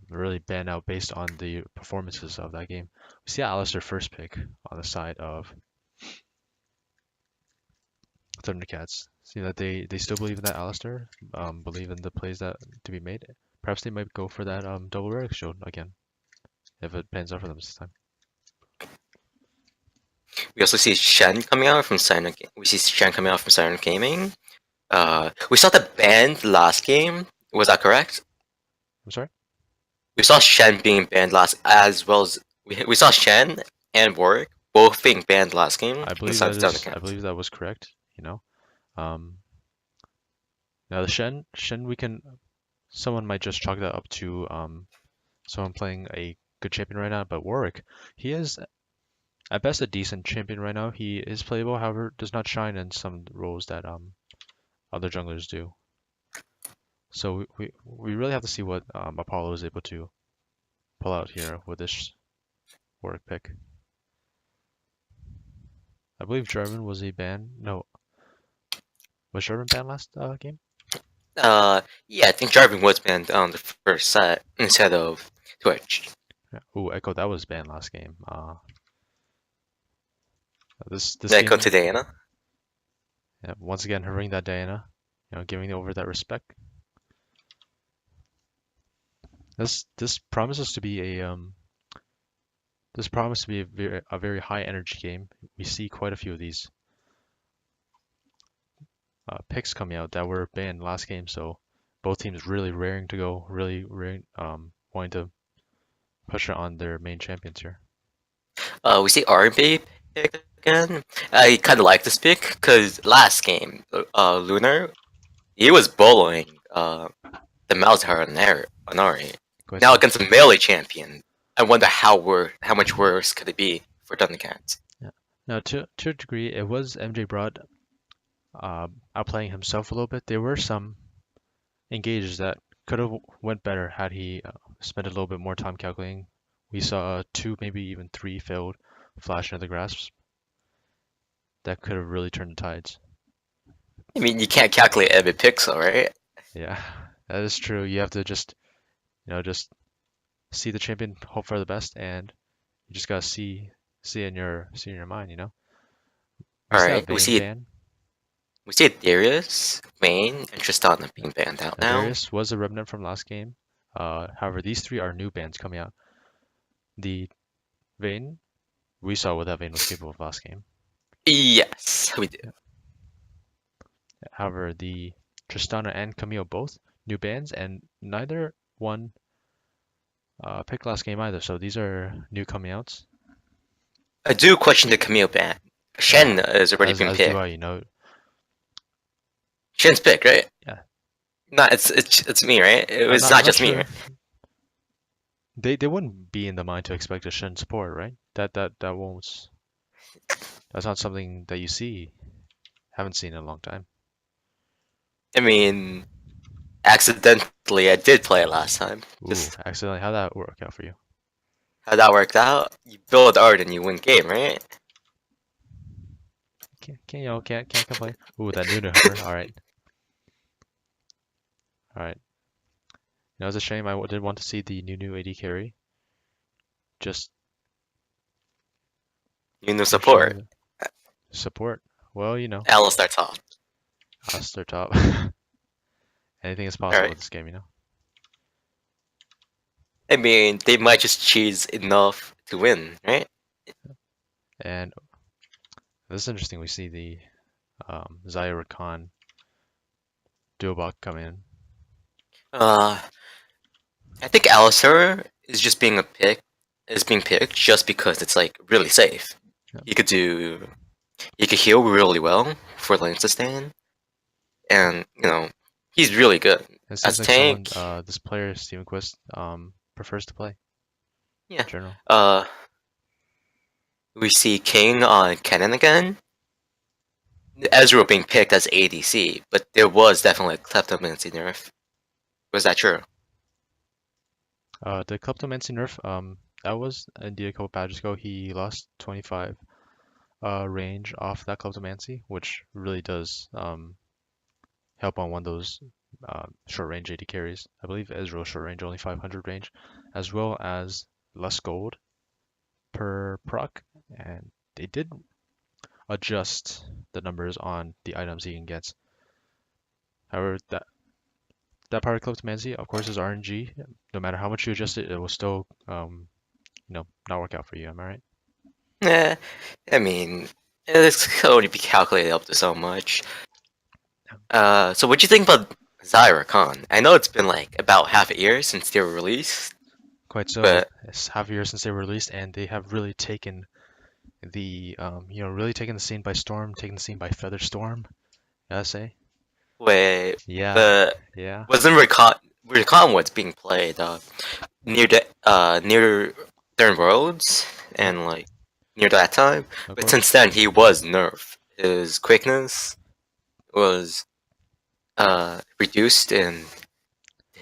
really ban out based on the performances of that game. We see Alistair first pick on the side of Thundercats. See that they still believe in that Alistair, believe in the plays that to be made. Perhaps they might go for that double relic shield again if it pans out for them this time. We also see Shen coming out from Silent. We see Shen coming out from Silent Gaming. We saw the banned last game. Was that correct? I'm sorry. We saw Shen being banned last, as well as we saw Shen and Warwick both being banned last game inside the I Thundercats. believe that was correct. You know, um, now the Shen someone might just chalk that up to someone playing a good champion right now. But Warwick, he is at best a decent champion right now. He is playable, however, does not shine in some roles that other junglers do. So we really have to see what Apollo is able to pull out here with this Warwick pick. I believe German was a ban. No, was German banned last game? Yeah, I think Jarvan was banned on the first set instead of Twitch. Yeah. Ooh, Echo, that was banned last game. This Echo game, to Diana. yeah, once again, her that Diana, giving over that respect. This promises to be a very high energy game. We see quite a few of these picks coming out that were banned last game, so both teams really raring to go, really wanting to push it on their main champions here. We see RB pick again. I kind of like this pick because last game, Lunar, he was bowling the Malzahar on Ari. Now against a melee champion, I wonder how much worse could it be for Thundercats. Yeah. Now, to a degree, it was MJ Broad outplaying himself a little bit. There were some engages that could have went better had he spent a little bit more time calculating. We saw two, maybe even three failed flash into the grasps that could have really turned the tides. I mean, you can't calculate every pixel, right? Yeah, that is true. You have to just see the champion, hope for the best, and you just gotta see in your mind. We All see that right, Vayne ban. we see Darius, Vayne, and Tristana being banned out now. Darius was a remnant from last game. However, these three are new bans coming out. The Vayne, we saw what that Vayne was capable of last game. Yes, we do. Yeah. However, the Tristana and Camille both new bans, and neither one picked last game either. So these are new coming outs. I do question the Camille ban. Shen is already been As picked. do I. You know. Shen's picked, right? Yeah. No, it's me, right? It was not just me. Right? They wouldn't be in the mind to expect a Shen support, right? That won't. That's not something that you see. Haven't seen in a long time. I mean, accidentally, I did play it last time. Ooh, accidentally. How'd that work out for you? How that worked out? You build art and you win game, right? Can't complain. Ooh, that new her. All right. All right. It was a shame. I did want to see the new AD carry. Just support. Support. Well, Alistar top. Alistar top. Anything is possible with this game, I mean, they might just cheese enough to win, right? And this is interesting. We see the Zaire Khan duobot come in. I think Alistar is just being picked just because it's like really safe. Yeah. He could heal really well for lane sustain, and he's really good it seems like tank. This player Steven Quist prefers to play. Yeah. In general. We see King on Kennen again. Ezreal being picked as ADC, but there was definitely a Kleptomancy nerf. Was that true? The Kleptomancy nerf, that was indeed a couple patches ago. He lost 25 range off that Kleptomancy, which really does help on one of those short range AD carries. I believe Ezreal short range only 500 range, as well as less gold per proc, and they did adjust the numbers on the items he can get. However, that power clip to Manzi, of course, is RNG. No matter how much you adjust it, it will still, not work out for you. Am I right? Yeah, I mean, this can only be calculated up to so much. So what do you think about Zyra Khan? I know it's been like about half a year since they were released, Quite so. but It's half a year since they were released, and they have really taken really taken the scene by storm, taken the scene by Featherstorm. Gotta say, wait, yeah, the yeah, wasn't Recon what's being played near Third Worlds yep, and like near that time, of but course. since then he was nerfed. His quickness was reduced in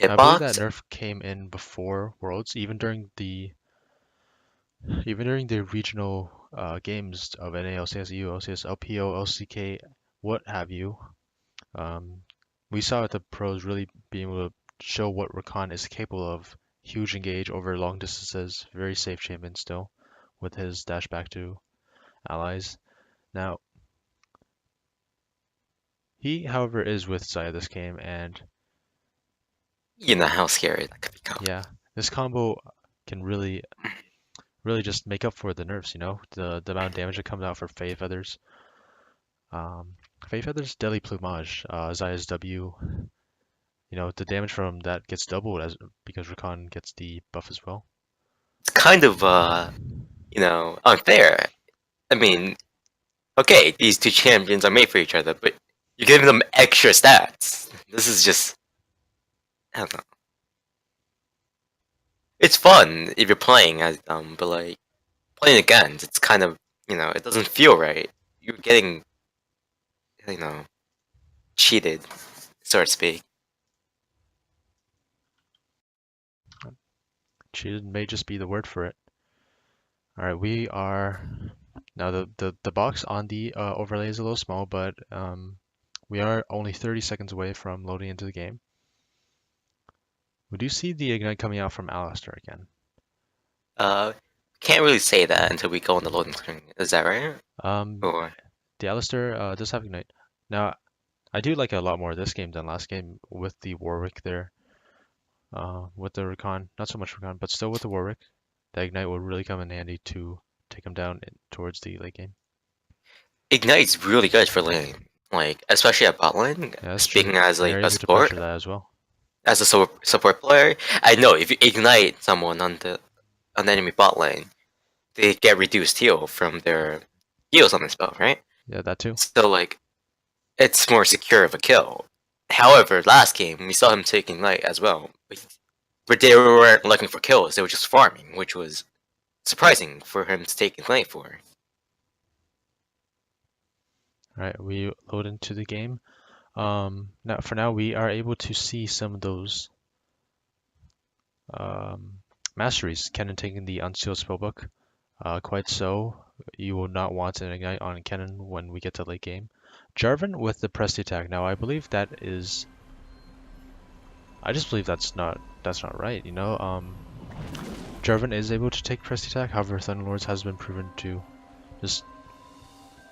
I believe that hitbox. nerf came in before Worlds, even during the regional games of NA, LCS, EU, LCS, LPO, LCK, what have you. Um, we saw the pros really being able to show what Rakan is capable of. Huge engage over long distances, very safe champion still, with his dash back to allies. Now, he, however, is with Zaya this game, and You know how scary that could become. yeah, this combo can really just make up for the nerfs, the amount of damage that comes out for Fae Feathers. Fae Feathers, Deadly Plumage, Zaya's W, the damage from that gets doubled as because Rakan gets the buff as well. It's kind of unfair. I mean, okay, these two champions are made for each other, but you're giving them extra stats. This is just I don't know. It's fun if you're playing as them, but like playing against, it's kind of it doesn't feel right. You're getting you know cheated, so to speak. Cheated may just be the word for it. All right, we are now the box on the overlay is a little small, but we are only 30 seconds away from loading into the game. We do see the ignite coming out from Alistair again. Uh, can't really say that until we go on the loading screen. Is that right? Um, Or the Alistair does have ignite. Now, I do like it a lot more this game than last game with the Warwick there. With the Rakan, not so much Rakan, but still with the Warwick. The ignite will really come in handy to take him down towards the late game. Ignite's really good for lane, like especially at bot lane. Yeah, that's true. Speaking as And like you're a able to pressure support, that as well. as a support player, I know if you ignite someone on the enemy bot lane, they get reduced heal from their heals on the spell, right? Yeah, that too. So like it's more secure of a kill. However, last game we saw him taking light as well, but they weren't looking for kills; they were just farming, which was surprising for him to take light for. All right, we load into the game. Now we are able to see some of those masteries. Kennen taking the unsealed spellbook. Quite so. You will not want an ignite on Kennen when we get to late game. Jarvan with the press attack. Now I believe that is. I just believe that's not right. Jarvan is able to take press attack. However, Thunderlords has been proven to just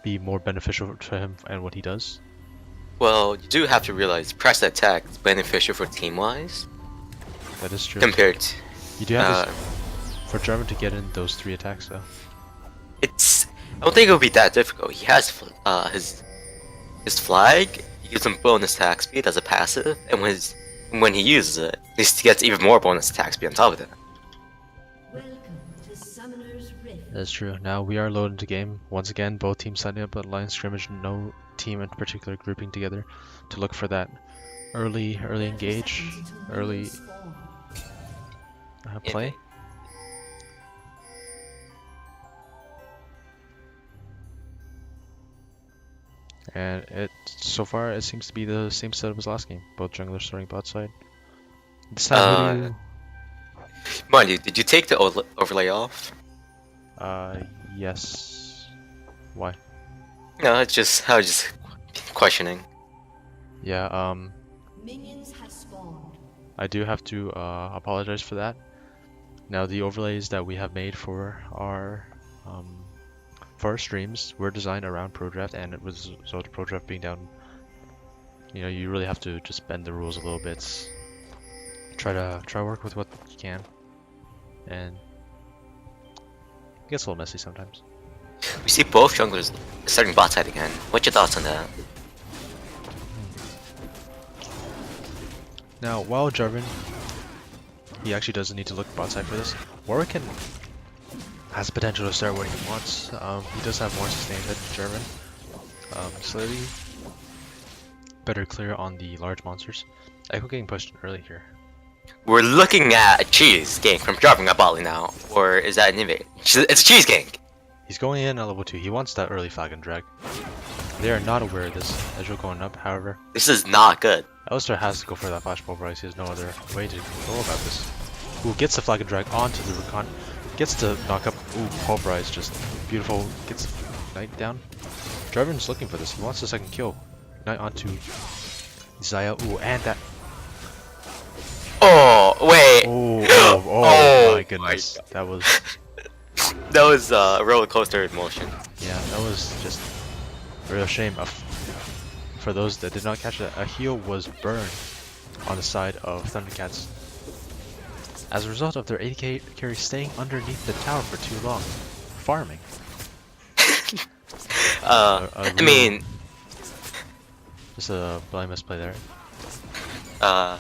be more beneficial to him and what he does. Well, you do have to realize press attack is beneficial for team wise That is true. compared to You do have this uh, for Jarvan to get in those 3 attacks though. it's. I don't think it'll be that difficult. He has his flag. He gives him bonus attack speed as a passive, and when he uses it, he gets even more bonus attack speed on top of that. That's true. Now we are loaded into game. Once again, both teams signing up at line scrimmage, no team in particular grouping together to look for that early engage, early play. And so far it seems to be the same setup as last game. Both junglers starting bot side. This time, who do Uh, Mind you, did you take the overlay off? you? Yes. Why? No, it's just I was just questioning. Yeah. Minions have spawned. I do have to apologize for that. Now the overlays that we have made um, for our streams were designed around ProDraft, and it was so the ProDraft being down. You know, you really have to just bend the rules a little bit. Try to work with what you can, and it gets a little messy sometimes. We see both junglers starting bot side again. What's your thoughts on that? Now, while Jarvan, he actually doesn't need to look bot side for this. Warwick has potential to start what he wants. He does have more sustain than Jarvan. Slightly better clear on the large monsters. Echo getting pushed in early here. We're looking at a cheese gank from dropping up Ollie now, or is that an invade? It's a cheese gank! He's going in at level 2. He wants that early flag and drag. They are not aware of this. Ezreal going up, however. This is not good. Alistar has to go for that flash pulverize. He has no other way to go about this. Ooh, gets the flag and drag onto the Recon. Gets to knock up. Ooh, pulverize, just beautiful. Gets Ignite down. Jarvan's looking for this. He wants the second kill. Ignite onto Zaya. Ooh, and that. Oh, wait! Oh my goodness. That was. That was a roller coaster emotion. Yeah, that was just a real shame. For those that did not catch it, a heal was burned on the side of Thundercats as a result of their AD carry staying underneath the tower for too long, farming. I mean, just a blind misplay there.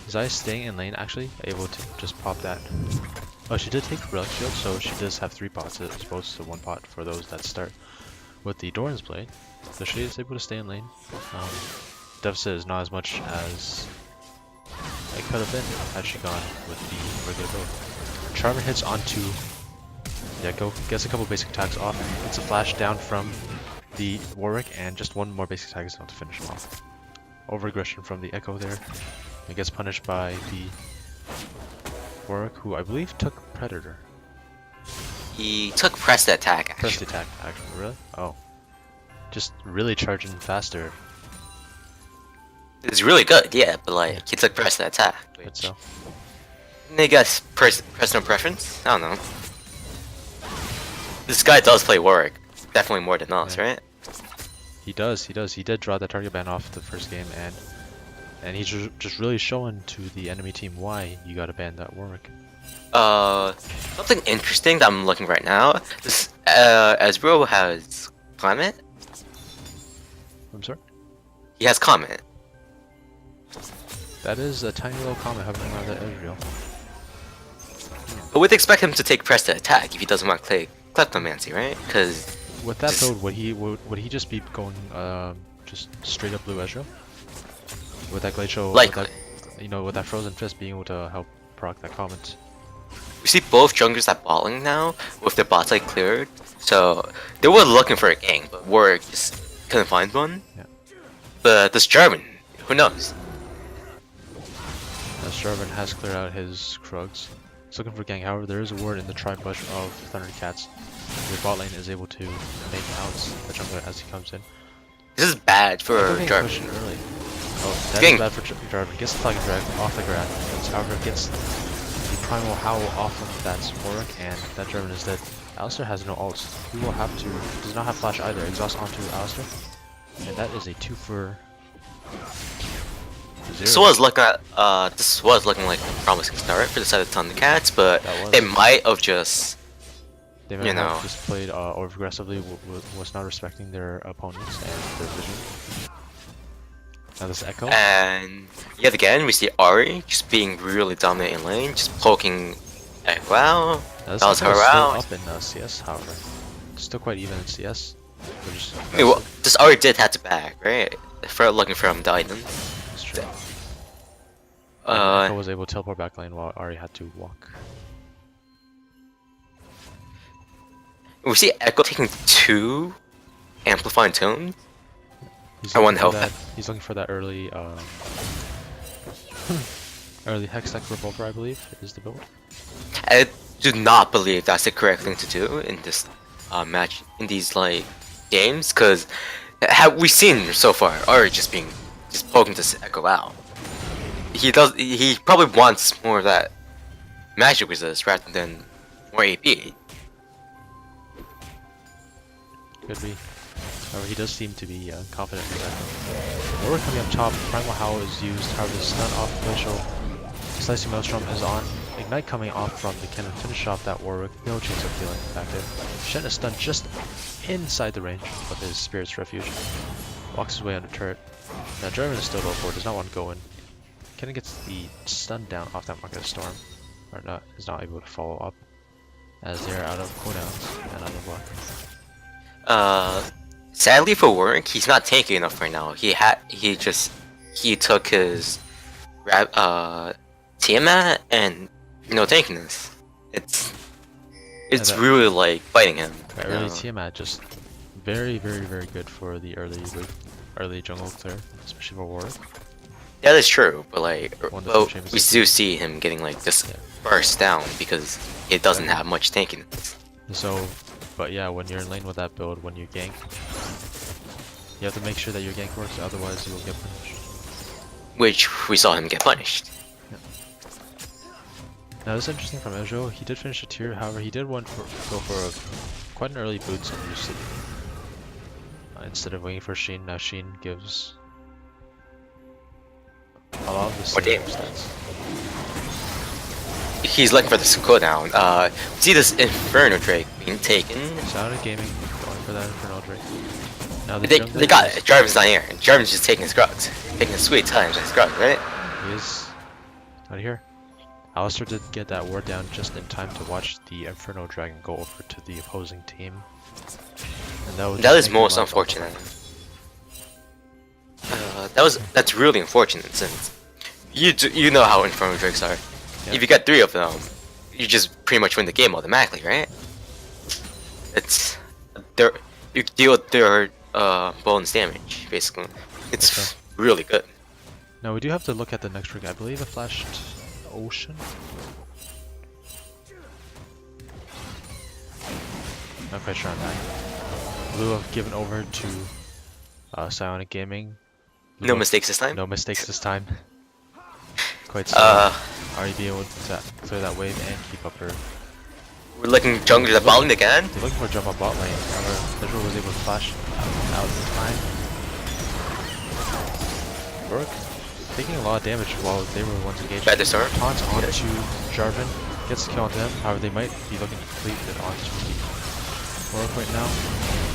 Zaya staying in lane, actually able to just pop that. Oh, she did take Relic Shield, so she does have 3 pots as opposed to 1 pot for those that start with the Doran's Blade. So she is able to stay in lane. Deficit is not as much as it could have been had she gone with the regular build. Charmer hits onto the Echo, gets a couple basic attacks off, gets a flash down from the Warwick, and just one more basic attack is enough to finish him off. Over-aggression from the Echo there. It gets punished by the Warwick, who I believe took Predator. he took press attack, actually. Pressed attack, actually, really? Oh. Just really charging faster. It's really good, yeah, but like, he took press attack. But so. I guess personal preference? I don't know. This guy does play Warwick. Definitely more than us, right? He does. He did draw that target ban off the first game, and he's just really showing to the enemy team why you gotta ban that Warwick. Something interesting that I'm looking right now. This, Ezreal has Climate? I'm sorry? He has Comet. That is a tiny little comment hovering around that Ezreal. But we'd expect him to take press to attack if he doesn't want to play Kleptomancy, right? Because With that build, would he just be going just straight up blue Ezreal? With that Glacial, likely. With that Frozen Fist being able to help proc that comment. We see both junglers at bot lane now with their bot side cleared. So they were looking for a gank, but Warwick just couldn't find one. Yeah. But this Jarvan, who knows? As Jarvan has cleared out his Krugs. He's looking for gank. However, there is a ward in the tri-bush of Thundercats. Your bot lane is able to make out the jungler as he comes in. This is bad for Jarvan. Jarvan. Early. Oh, that Gank. is bad for Jarvan. Gets the flag and drag off the ground. However, gets the primal howl off of that Warwick, and that Jarvan is dead. Alistar has no ults. He will have to. Does not have flash either. Exhaust onto Alistar, and that is a 2 for 0. This was looking like a promising start for the side of Thundercats, but they might have just They might have just played over aggressively, was not respecting their opponents and their vision. Now this Echo. And yet again, we see Ari just being really dominant in lane, just poking Echo out. Now, That was her still out. up in CS, however. Still quite even in CS. Wait, well, this Ari did have to back, right? For looking from the items. That's true. Uh, Echo was able to teleport back lane while Ari had to walk. We see Echo taking 2 amplifying tones. He's I looking want for help. that. He's looking for that early, early Hextech Revolver, I believe, is the build. I do not believe that's the correct thing to do in this match, in these like games, because have we seen so far Ari just poking this Echo out? he does. He probably wants more of that magic resist rather than more AP. Could be. However, he does seem to be confident in that. Warwick coming up top, Primal Howl is used, however the stun off official. Slicing Maelstrom is on. Ignite coming off from the cannon, finish off that Warwick, no chance of healing active. Shen is stunned just inside the range of his Spirit's Refuge. Walks his way under turret. Now German is still low forward, does not want to go in. Cannon gets the stun down off that Market of Storm, or not, is not able to follow up, as they are out of cooldowns and out of luck. Sadly for Warwick, he's not tanky enough right now. He took his Tiamat and no tankiness. It's really like fighting him. Right early Tiamat just very good for the early jungle clear, especially for Warwick. Yeah, that's true, but like, we do see him getting like this burst down because it doesn't have much tankiness. So, but yeah, when you're in lane with that build, when you gank, you have to make sure that your gank works, otherwise you will get punished. Which we saw him get punished. Yeah. Now this is interesting from Ejo. He did finish a tier, however he did go for quite an early boots on UC. Instead of waiting for Sheen, now Sheen gives a lot of the same stats. He's looking for the cooldown. See this Inferno Drake being taken. Sounded Gaming going for that Inferno Drake. Now they got it. Jarvan's not here. Jarvan's just taking his Scrugs. Taking a sweet time with his Scrugs, right? He is out here. Alistair did get that ward down just in time to watch the Inferno Dragon go over to the opposing team. And that is most unfortunate. That's really unfortunate since you know how Inferno Drakes are. Yeah. If you get 3 of them, you just pretty much win the game automatically, right? You deal their bonus damage basically. It's really good. Now we do have to look at the next rig. I believe it flashed Ocean. Not quite sure on that. Blue have given over to Psionic Gaming. No mistakes this time? No mistakes this time. Quite slow. Are you being able to clear that wave and keep up her? We're looking jungle the bot lane again. They're looking for a jump on bot lane. However, Visual was able to flash out this time. Burke taking a lot of damage while they were once engaged. Taunts onto Jarvan. Gets the kill onto them. However, they might be looking to complete it onto Burke right now.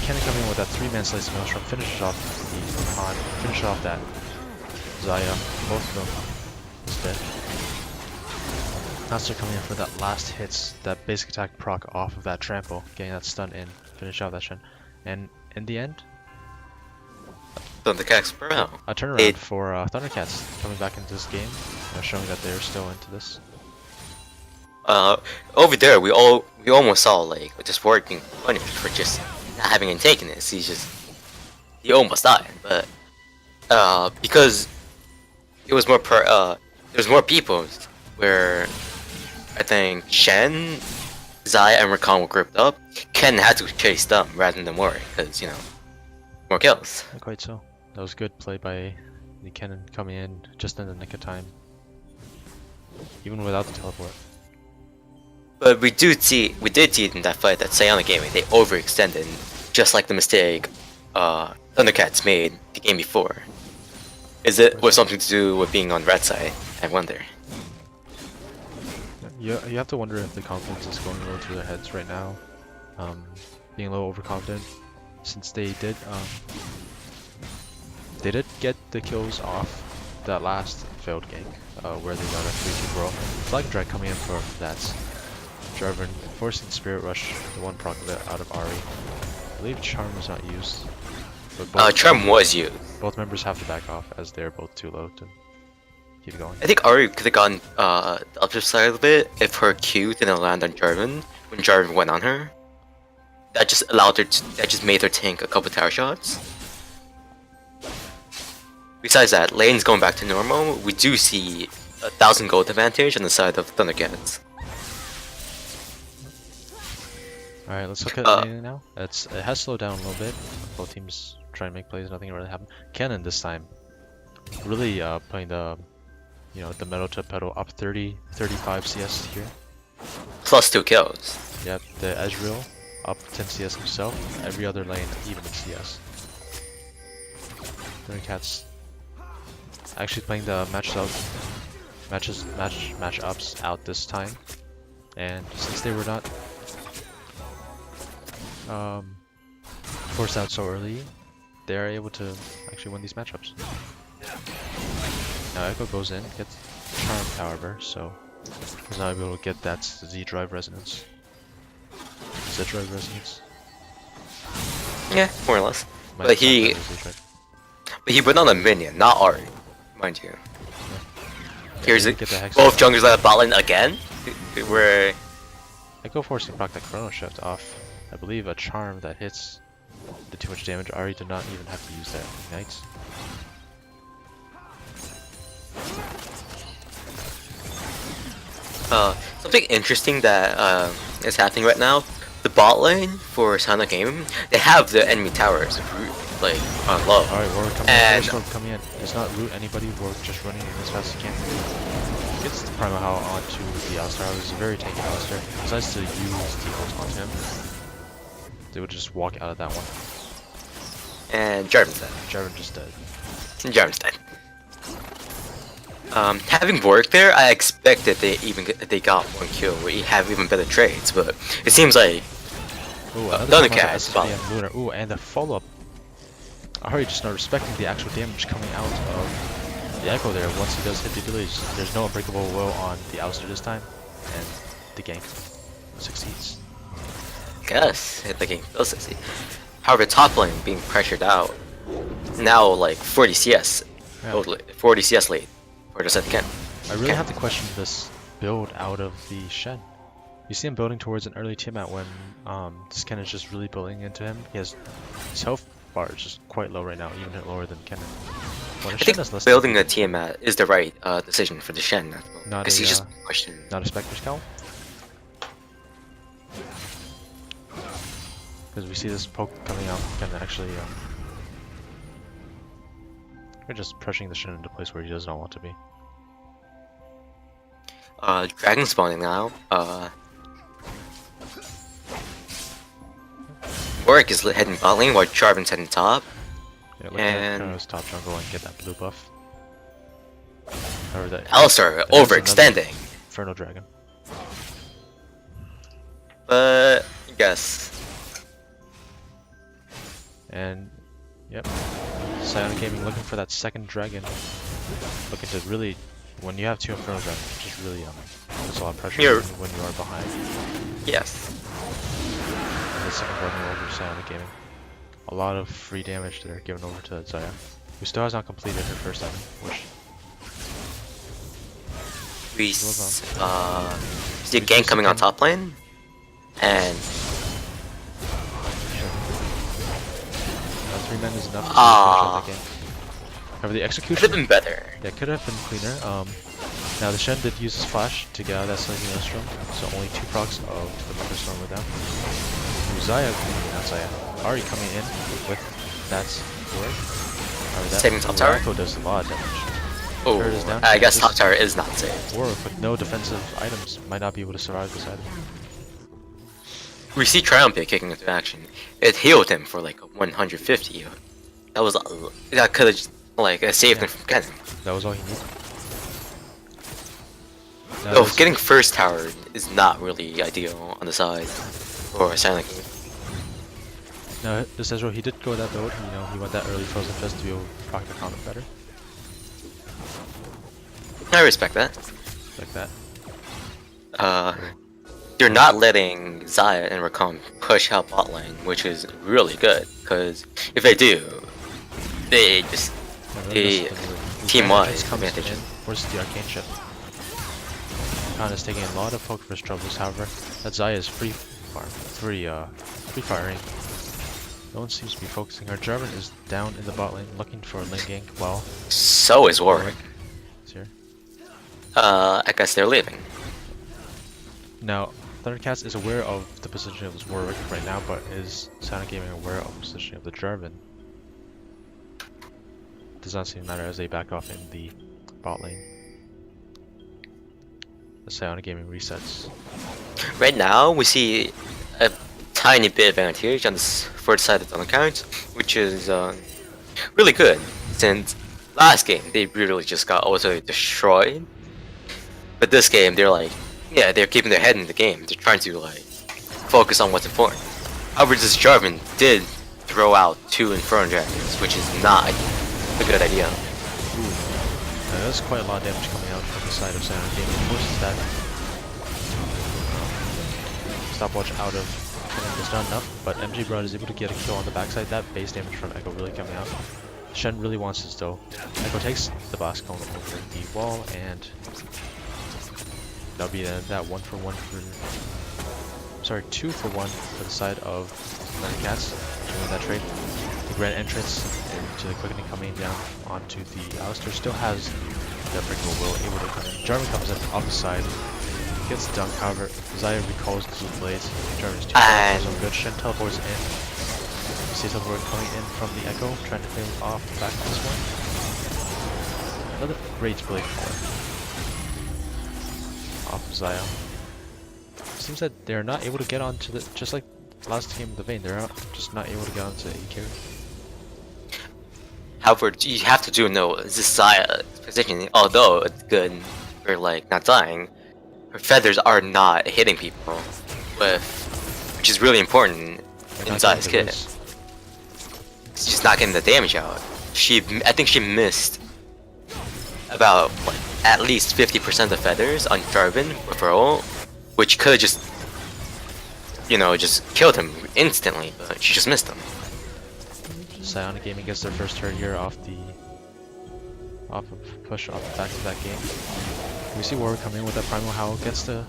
Cannon coming in with that 3-man slice of Maelstrom. Finishes off the taunt. Finishes off that Zaya. Both of them is dead. Master coming in for that last hits, that basic attack proc off of that trample, getting that stun in, finish out that Shen. And in the end, Thundercats Pro. A turnaround for Thundercats coming back into this game, showing that they're still into this. Over there, we almost saw like just Warwick being punished for just not having and taking this. He almost died, but because it was more there's more people where I think Shen, Zaya, and Rakan were grouped up. Ken had to chase them rather than Warwick because more kills. Not quite so. That was good play by the Kennen coming in just in the nick of time, even without the teleport. But we did see in that fight that Psionic Gaming, they overextended, just like the mistake Thundercats made the game before. Is it was something to do with being on red side? I wonder. You have to wonder if the confidence is going a little through their heads right now, being a little overconfident, since they did get the kills off that last failed gank, where they got a 3-2 brawl. Flag Drag coming in for that. Jarvan forcing Spirit Rush, the one proc of it out of Ari. I believe Charm was not used. But Charm was used. Both members have to back off as they're both too low to keep going. I think Ari could have gone the other side of it if her Q didn't land on Jarvan when Jarvan went on her. That just made her tank a couple tower shots. Besides that, lane's going back to normal. We do see 1,000 gold advantage on the side of Thundercats. Alright, let's look at laning now. It has slowed down a little bit. Both teams trying to make plays, nothing really happened. Kennen this time really putting the you know, the metal to pedal up 30, 35 CS here. Plus 2 kills. Yep, the Ezreal up 10 CS himself. Every other lane even in CS. Thundercats actually playing the matchups out this time, and since they were not forced out so early, they are able to actually win these matchups. Now Echo goes in, gets charmed however, so he's not able to get that Z drive resonance. Z drive resonance. Yeah, more or less. Might But have Z drive. he put on a minion, not Ari, mind you. Here's it. Get the Hex Both out. junglers at the bot lane again. Where Echo forced to proc that Chrono Shift off, I believe, a charm that hits the too much damage. Ari did not even have to use that Ignite. something interesting that is happening right now. The bot lane for Sonic Gaming, they have the enemy towers like low. Alright, Warwick coming And- in, Storm coming in. Does not loot anybody, Warwick just running as fast as he can. Gets the Primal Howl onto the Alistar. It was a very tanky Alistar. Decides to use the ult onto him. They would just walk out of that one. And Jarvan's dead. Jarvan just dead. Jarvan's dead. Having worked there, I expected they got 1 kill. We have even better trades, but it seems like Ooh, Thundercat, another spot. SSB and Lunar. Ooh, and the follow-up. Ahri just not respecting the actual damage coming out of the Echo there. Once he does hit the abilities, there's no unbreakable will on the Alistar this time, and the gank succeeds. guess the game does succeed. However, top lane being pressured out. Now like 40 CS, Yeah. totally 40 CS lead for the second game. I really have to question this build out of the Shen. You see him building towards an early Tiamat when this Ken is just really building into him. His health bar is just quite low right now, even lower than Kennen. When a I Shen think is less building a Tiamat is the right decision for the Shen. Not Because a, he's just questioning. not a Spectre Scowl. Because we see this poke coming out, can actually we're just pressuring the Shen into a place where he does not want to be. Dragon spawning now. Warwick is heading bot lane while Jarvan's heading top. Yeah, look And- at Chrono's top jungle and get that blue buff. Or that Alistar that's another overextending. Inferno Dragon. But yes. And yep, Psionic Gaming looking for that second dragon. Looking to really, when you have 2 Inferno Dragons, just really there's a lot of pressure Here. when you are behind. Yes. And the second dragon over Psionic Gaming. A lot of free damage there given over to Zaya, who still has not completed her first item, which We see a gank coming on top lane. And 3 men is enough to finish Ah. off that game. However, the could execution, have been better. yeah, could have been cleaner. Now the Shen did use his flash to get out of that Slinky Maelstrom, so only 2 procs of the Thunderstorm were down. Zaya, not Zaya, Ari coming in with that sword. Saving top tower? Echo does a lot of damage. Oh, Turret is down. I guess This- top tower is not safe. Warwick with no defensive items might not be able to survive this item. We see Triumph kicking into action. It healed him for like 150. That could have like saved him from getting. That was all he needed. Now So this- getting first tower is not really ideal on the side for Silent King. Now this Ezreal, he did go that build. You know, he went that early Frozen Fist to be able to proc the comet better, I respect that. like that. They're not letting Zaya and Rakan push out bot lane, which is really good. Because if they do, they just And then The this team-wide just comes advantage. in, forces the arcane shift. Khan is taking a lot of poke for his troubles, however, that Zaya is free firing. No one seems to be focusing. Our Jarvan is down in the bot lane looking for a lane gank while so is Warwick. is here. I guess they're leaving. Now, Thundercats is aware of the position of his Warwick right now, but is Sonic Gaming aware of the position of the Jarvan? Does not seem to matter as they back off in the bot lane. the Psionic Gaming resets. Right now, we see a tiny bit of advantage on this for the side of the account, which is really good, since last game they really just got also destroyed. But this game, they're like, yeah, they're keeping their head in the game. They're trying to like focus on what's important. However, this Jarvan did throw out 2 Inferno Dragons, which is not a good idea. There's quite a lot of damage coming out from the side of Psionic Gaming. Forces that stopwatch out of Kennen is not enough, but MG Broad is able to get a kill on the backside. That base damage from Echo really coming out. Shen really wants this though. Echo takes the Blast Cone over the wall, and that'll be that 1-for-1 for... Sorry, 2-for-1 for the side of Thundercats doing that trade. The Grand Entrance into the Quickening coming down onto the Alistar still has the Unbreakable Will able to come in. Jarvan comes in off the side, gets the dunk, however, Zaya recalls the Blue Blades. Jarvan's too far, so good. Shen teleports in. You see teleport coming in from the Echo, trying to clear off the back of this one. Another great Blade Core off of Zaya. Seems that they're not able to get onto the, just like last game of the Vayne, they're just not able to get onto E carry. However, you have to know this Zaya positioning, although it's good for like not dying, her feathers are not hitting people, which is really important in Zaya's kit. It's just not getting the damage out. I think she missed about what, at least 50% of the feathers on Jarvan with her ult, which could have just, just killed him instantly, but she just missed him. Psionic Gaming gets their first turn here off of push off the back of that game. We see Warwick come in with that Primal Howl, gets the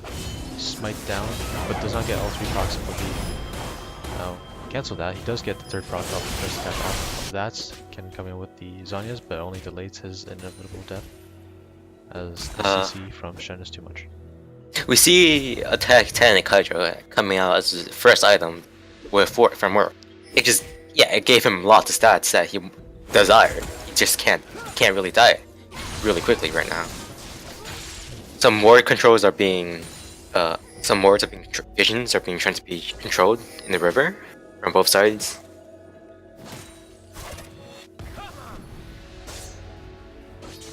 smite down, but does not get all 3 procs of the cancel that. He does get the 3rd proc off the first attack off of that. Can come in with the Zhonya's, but only delays his inevitable death, as the CC from Shen is too much. We see Attack 10 and Hydra coming out as his first item with from Warwick. It gave him lots of stats that he desired. He just can't really die really quickly right now. Some ward controls are being, visions are being trying to be controlled in the river from both sides.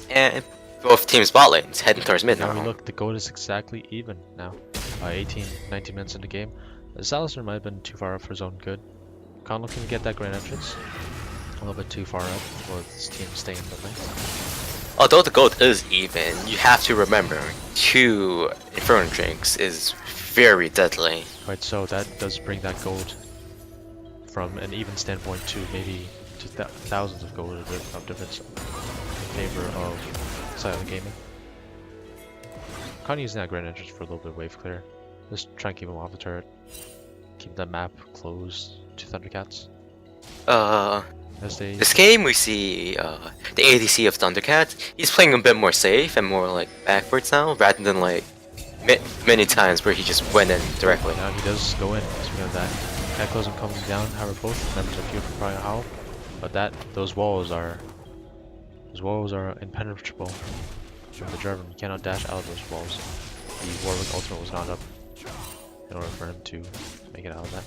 And both teams' bot lanes heading towards mid now. Now look, the gold is exactly even now. 19 minutes in the game. Alistar might have been too far up for his own good. Khan looking to get that Grand Entrance. A little bit too far up for this team staying in the lane. Although the gold is even, you have to remember 2 Inferno Drinks is very deadly. Quite so, that does bring that gold from an even standpoint to maybe to thousands of gold of difference in favor of Silent Gaming. Khan using that Grand Entrance for a little bit of wave clear. Just try and keep him off the turret. Keep that map closed to Thundercats. This game we see the ADC of Thundercats. He's playing a bit more safe and more like backwards now, rather than like many times where he just went in directly. Now he does go in. Speaking of that, Cataclysm coming down. However, both members are here for Prior Howl, but those walls are impenetrable from the Jarvan. You cannot dash out of those walls. The Warwick ultimate was not up in order for him to make it out of that.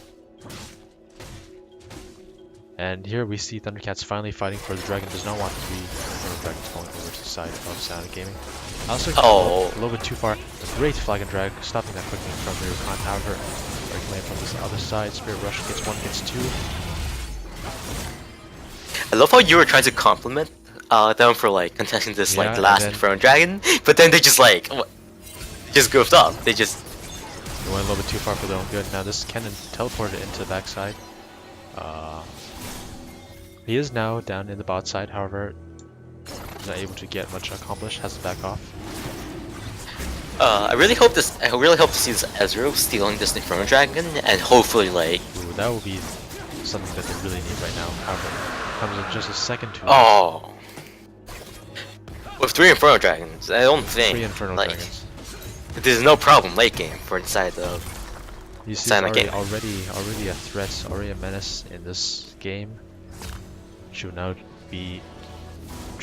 And here we see Thundercats finally fighting for the dragon. Does not want to be the dragon's going over to the side of Psionic Gaming. Also, a little bit too far. A great flag and drag, stopping that quickly from the Rukhan. However, breaking away from this other side. Spirit Rush gets 1, gets 2. I love how you were trying to compliment them for like contesting this like last Inferno Dragon, but then they just like just goofed up. They went a little bit too far for their own good. Now this Kennen teleported into the backside. He is now down in the bot side, however, not able to get much accomplished, has to back off. I really hope to see this Ezreal stealing this Inferno Dragon, and hopefully like... Ooh, that will be something that they really need right now. However, comes in just a second too. Oh! With 3 Inferno Dragons, I don't think 3 Inferno Dragons. There's no problem late game for inside the you see already a threat, already a menace in this game. Should now be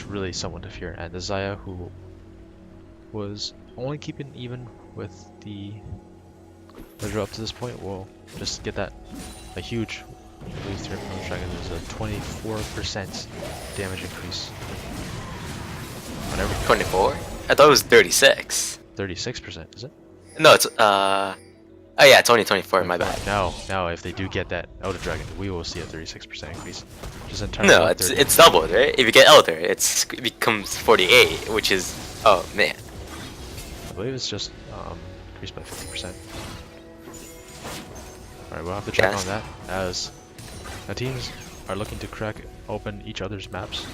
really someone to fear, and the Zaya who was only keeping even with the Hydra up to this point. Will just get that a huge, I believe 3 Inferno Dragon is a 24% damage increase. Whenever 24? I thought it was 36. 36%, is it? No, it's oh yeah, it's only 24. My bad. Now, if they do get that Elder Dragon, we will see a 36% increase. Just entirely No, it's doubled, right? If you get Elder, it becomes 48, which is oh man. I believe it's just increased by 50%. Alright, we'll have to check on that, as the teams are looking to crack open each other's maps.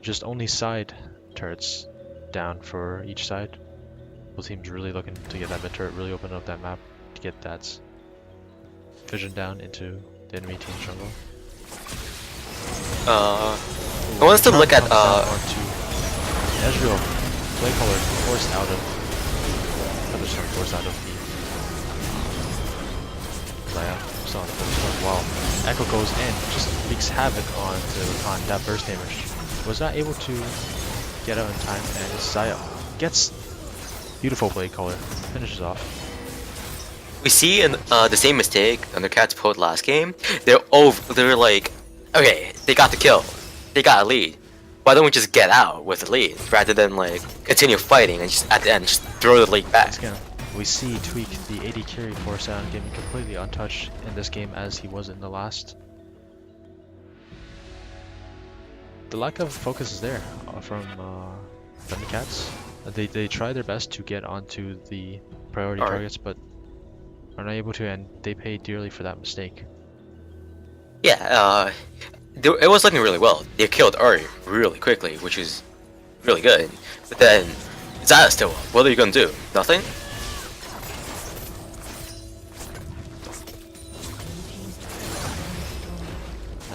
Just only side turrets down for each side. Both teams really looking to get that mid turret, really open up that map to get that vision down into the enemy team's jungle. I want us to look at Ezreal play color forced out of the Zaya. Still on the first one. Wow. Echo goes in, just wreaks havoc on that burst damage. Was not able to get out in time, and Zaya gets beautiful blade color, finishes off. We see the same mistake Thundercats pulled last game. They're like, okay, they got the kill, they got a lead. Why don't we just get out with the lead rather than like continue fighting and just at the end just throw the lead back? We see Tweak, the AD carry for Silent Gaming, completely untouched in this game as he was in the last. The lack of focus is there from Thundercats. They try their best to get onto the priority targets, but are not able to, and they pay dearly for that mistake. Yeah, it was looking really well. They killed Ari really quickly, which is really good. But then Zaya's still up. What are you gonna do? Nothing?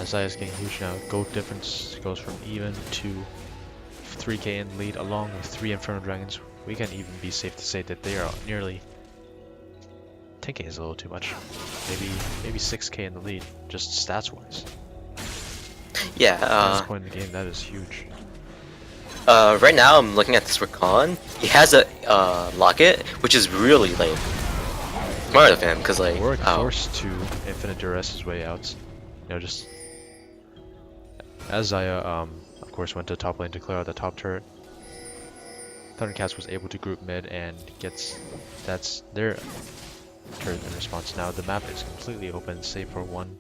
Zaya's getting huge now. Gold difference goes from even to 3k in lead, along with 3 Inferno Dragons. We can even be safe to say that they are nearly 10k is a little too much. Maybe 6k in the lead, just stats wise. Yeah. At this point in the game, that is huge. Right now I'm looking at this Rakan. He has a locket, which is really like smart of him, because like we're forced to infinite duress his way out. You know, just as Zaya of course went to top lane to clear out the top turret. Thundercats was able to group mid and that's their turret in response. Now the map is completely open save for one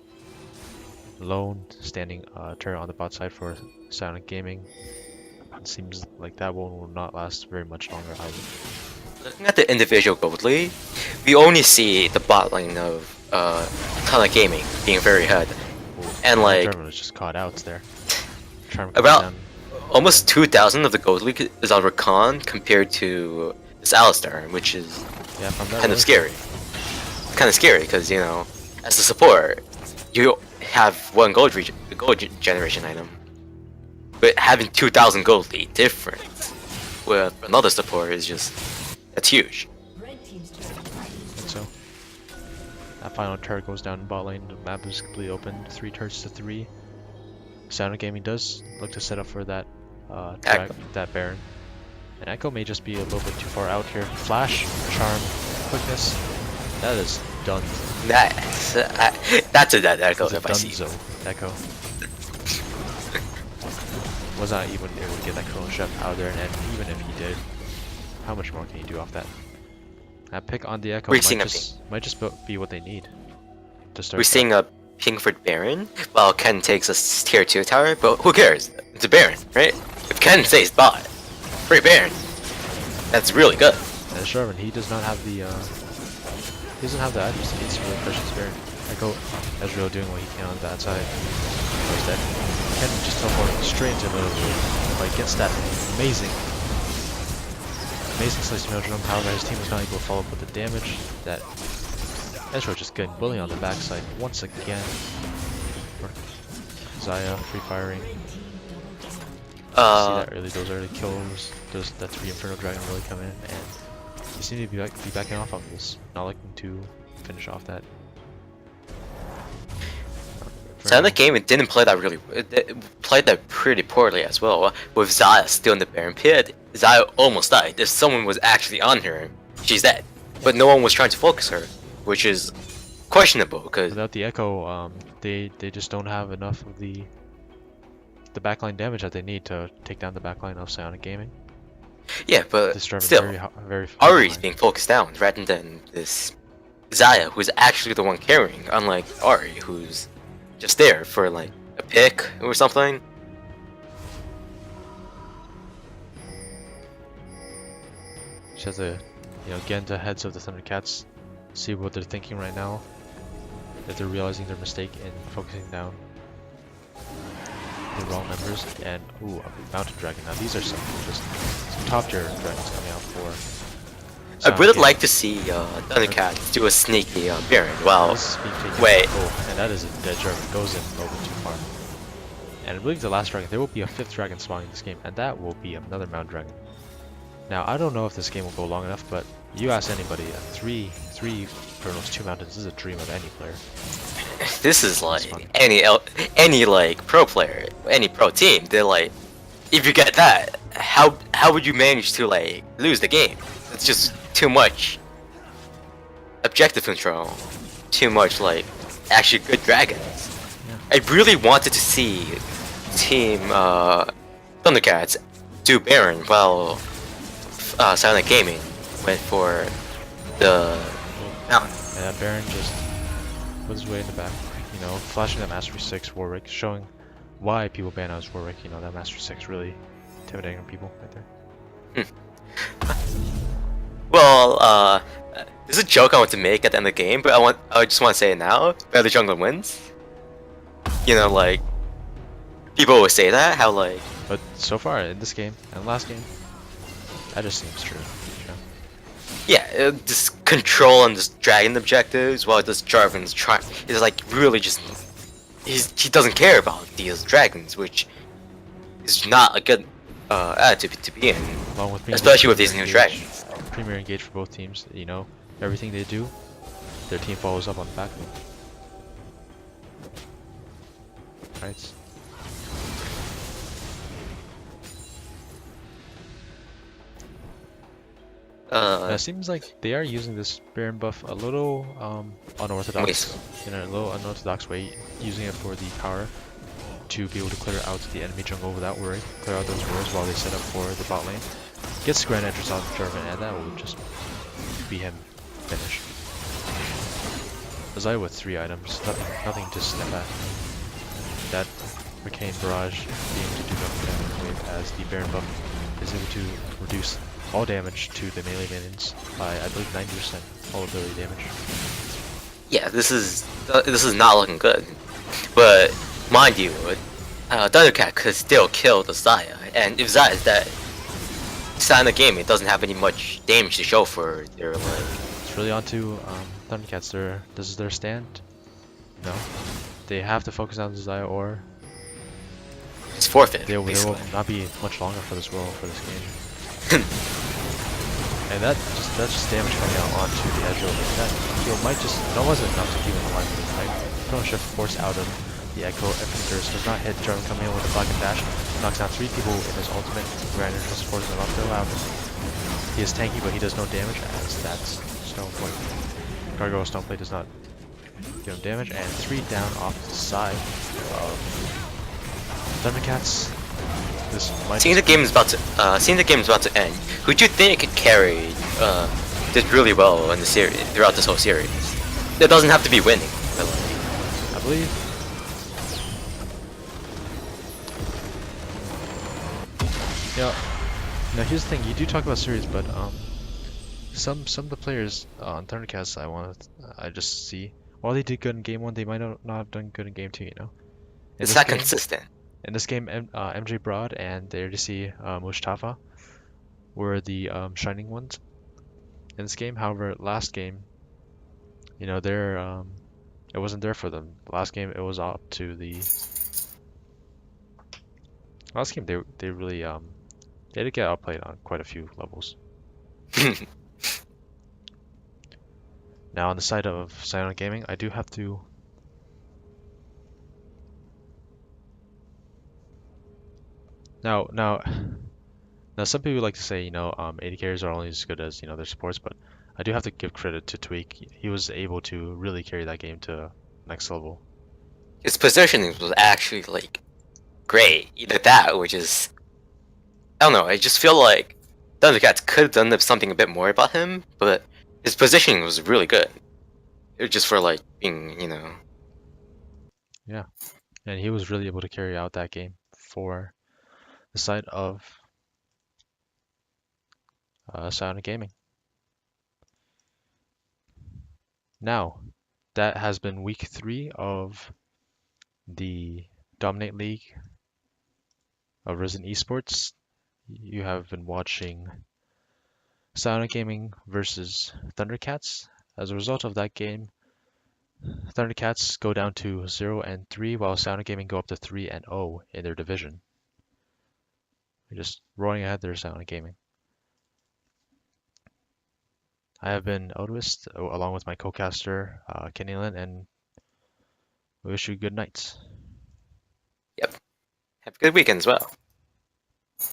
lone standing turret on the bot side for Silent Gaming. It seems like that one will not last very much longer either. Looking at the individual gold lead, we only see the bot lane of Silent Gaming being very ahead. And like German was just caught out there. About almost 2,000 of the gold league is on Rakan compared to this Alistar, which is kind of scary. Kind of scary because, you know, as a support, you have one gold generation item, but having 2,000 gold lead difference with another support is that's huge. So that final turret goes down in bot lane. The map is completely open. 3 turrets to 3. Silent Gaming does look to set up for that that Baron. And Echo may just be a little bit too far out here. Flash, Charm, Quickness. That is done. That's a dead Echo if I see. Echo. Was not even able to get that Chrono Chef out there, and even if he did, how much more can you do off that? That pick on the Echo might just be what they need to start. We're seeing a Pinkford Baron. Well, Ken takes a tier 2 tower, but who cares? It's a Baron, right? If Ken stays bot, free Baron. That's really good. And Sherman, he does not have the items he needs to really push his Baron. Echo Ezreal doing what he can on that side. He's dead. Ken just teleporting straight into the middle of the league. Like gets that amazing slice of jump. However, his team was not able to follow up with the damage. That Ezreal just getting bullied on the backside once again. Zaya free firing. See that those early kills, that 3 Inferno Dragon really come in, and he seems to be backing off on this, not looking to finish off that. Silent Gaming didn't play that really. It played that pretty poorly as well. With Zaya still in the Baron pit, Zaya almost died. If someone was actually on her, she's dead. But no one was trying to focus her, which is questionable because Without the Echo, they just don't have enough of the backline damage that they need to take down the backline of Psionic Gaming. yeah, but This Jarvan's still, very far Ari's behind. being focused down rather than this Zaya, who's actually the one carrying, unlike Ari, who's just there for like a pick or something. She has to, get into heads of the Thundercats, see what they're thinking right now, if they're realizing their mistake in focusing down the wrong members. And ooh, a Mountain Dragon. Now these are some top tier dragons coming out for I Psionic would Gaming. like to see Thundercats do a sneaky Baron. Wow, This is being taken. wait, Oh, and that is a dead Jarvan. Goes in a little bit too far. And I believe the last dragon, there will be a 5th dragon spawning this game, and that will be another Mountain Dragon. Now, I don't know if this game will go long enough, but you ask anybody, 3 Infernos, 2 Mountains is a dream of any player. this is like fun. any like pro player, any pro team. They're like, if you get that, how would you manage to like lose the game? It's just too much objective control, too much like actually good dragons. Yeah. I really wanted to see Team Thundercats do Baron while Silent Gaming went for the mountain. And Baron just put his way in the back, flashing that Mastery 6 Warwick, showing why people ban out his Warwick. That Mastery 6 really intimidating people right there. Well, there's a joke I want to make at the end of the game, but I just want to say it now. Where the jungler wins. Like people always say that, how like. But so far in this game and last game, that just seems true. Yeah, just control and just dragging objectives while this Jarvan's trying. He's like really just. He doesn't care about these dragons, which is not a good attitude to be in, Along with being especially with these new engaged, dragons. Premier engaged for both teams. Everything they do, their team follows up on the back of them. Right. It seems like they are using this Baron buff a little unorthodox, in a little unorthodox way, using it for the power to be able to clear out the enemy jungle without worry, clear out those wards while they set up for the bot lane. Gets Grand Entrance on Jarvan, and that will just be him finished. Azai with 3 items, nothing to snap at. That Arcane Barrage being able to do nothing damage wave, as the Baron buff is able to reduce all damage to the melee minions by, I believe, 90% all ability damage. Yeah, this is not looking good. But mind you, Thundercat could still kill the Zaya, and if Zaya is dead, Silent Gaming doesn't have any much damage to show for their like. It's really onto Thundercats. This is their stand. No, they have to focus on Zaya, or It's forfeit. they will Basically. not be much longer for this world, for this game. And that's just damage coming out onto the edge of it. That heal might just, that wasn't enough to keep him alive for this fight. Throwing Shift Force out of the Echo. Epicurus does not hit. Jarvan coming in with a Black and Dash. Knocks down 3 people in his ultimate. Grand Entrance forces him up to allow him. He is tanky, but he does no damage, as that's Stoneplate. Gargoyle Stoneplate does not give him damage. And 3 down off the side of Thundercats. This might Seeing the game is about to end, who do you think could carry did really well in the series throughout this whole series? It doesn't have to be winning, but like, I believe. Now here's the thing. You do talk about series, but some of the players on Thundercats I just see, while they did good in game 1, they might not have done good in game 2. In it's this not game, consistent. in this game, MJ Broad and the ADC Mustafa were the shining ones in this game. However, last game, they're it wasn't there for them. Last game, it was up to the last game. They really they did get outplayed on quite a few levels. Now on the side of Psionic Gaming, I do have to now Now, some people like to say, AD carries are only as good as, their supports, but I do have to give credit to Tweak. He was able to really carry that game to next level. His positioning was actually like great. Either that or just I don't know. I just feel like Thundercats could have done something a bit more about him, but his positioning was really good. It was just for like being, Yeah, and he was really able to carry out that game for the side of Silent Gaming. Now, that has been week 3 of the Dominate League of Risen Esports. You have been watching Silent Gaming versus Thundercats. As a result of that game, Thundercats go down to 0-3, while Silent Gaming go up to 3-0 in their division. They're just rolling ahead there, Silent Gaming. I have been Odwist, along with my co-caster, Kenny Lin, and we wish you good nights. yep. Have a good weekend as well.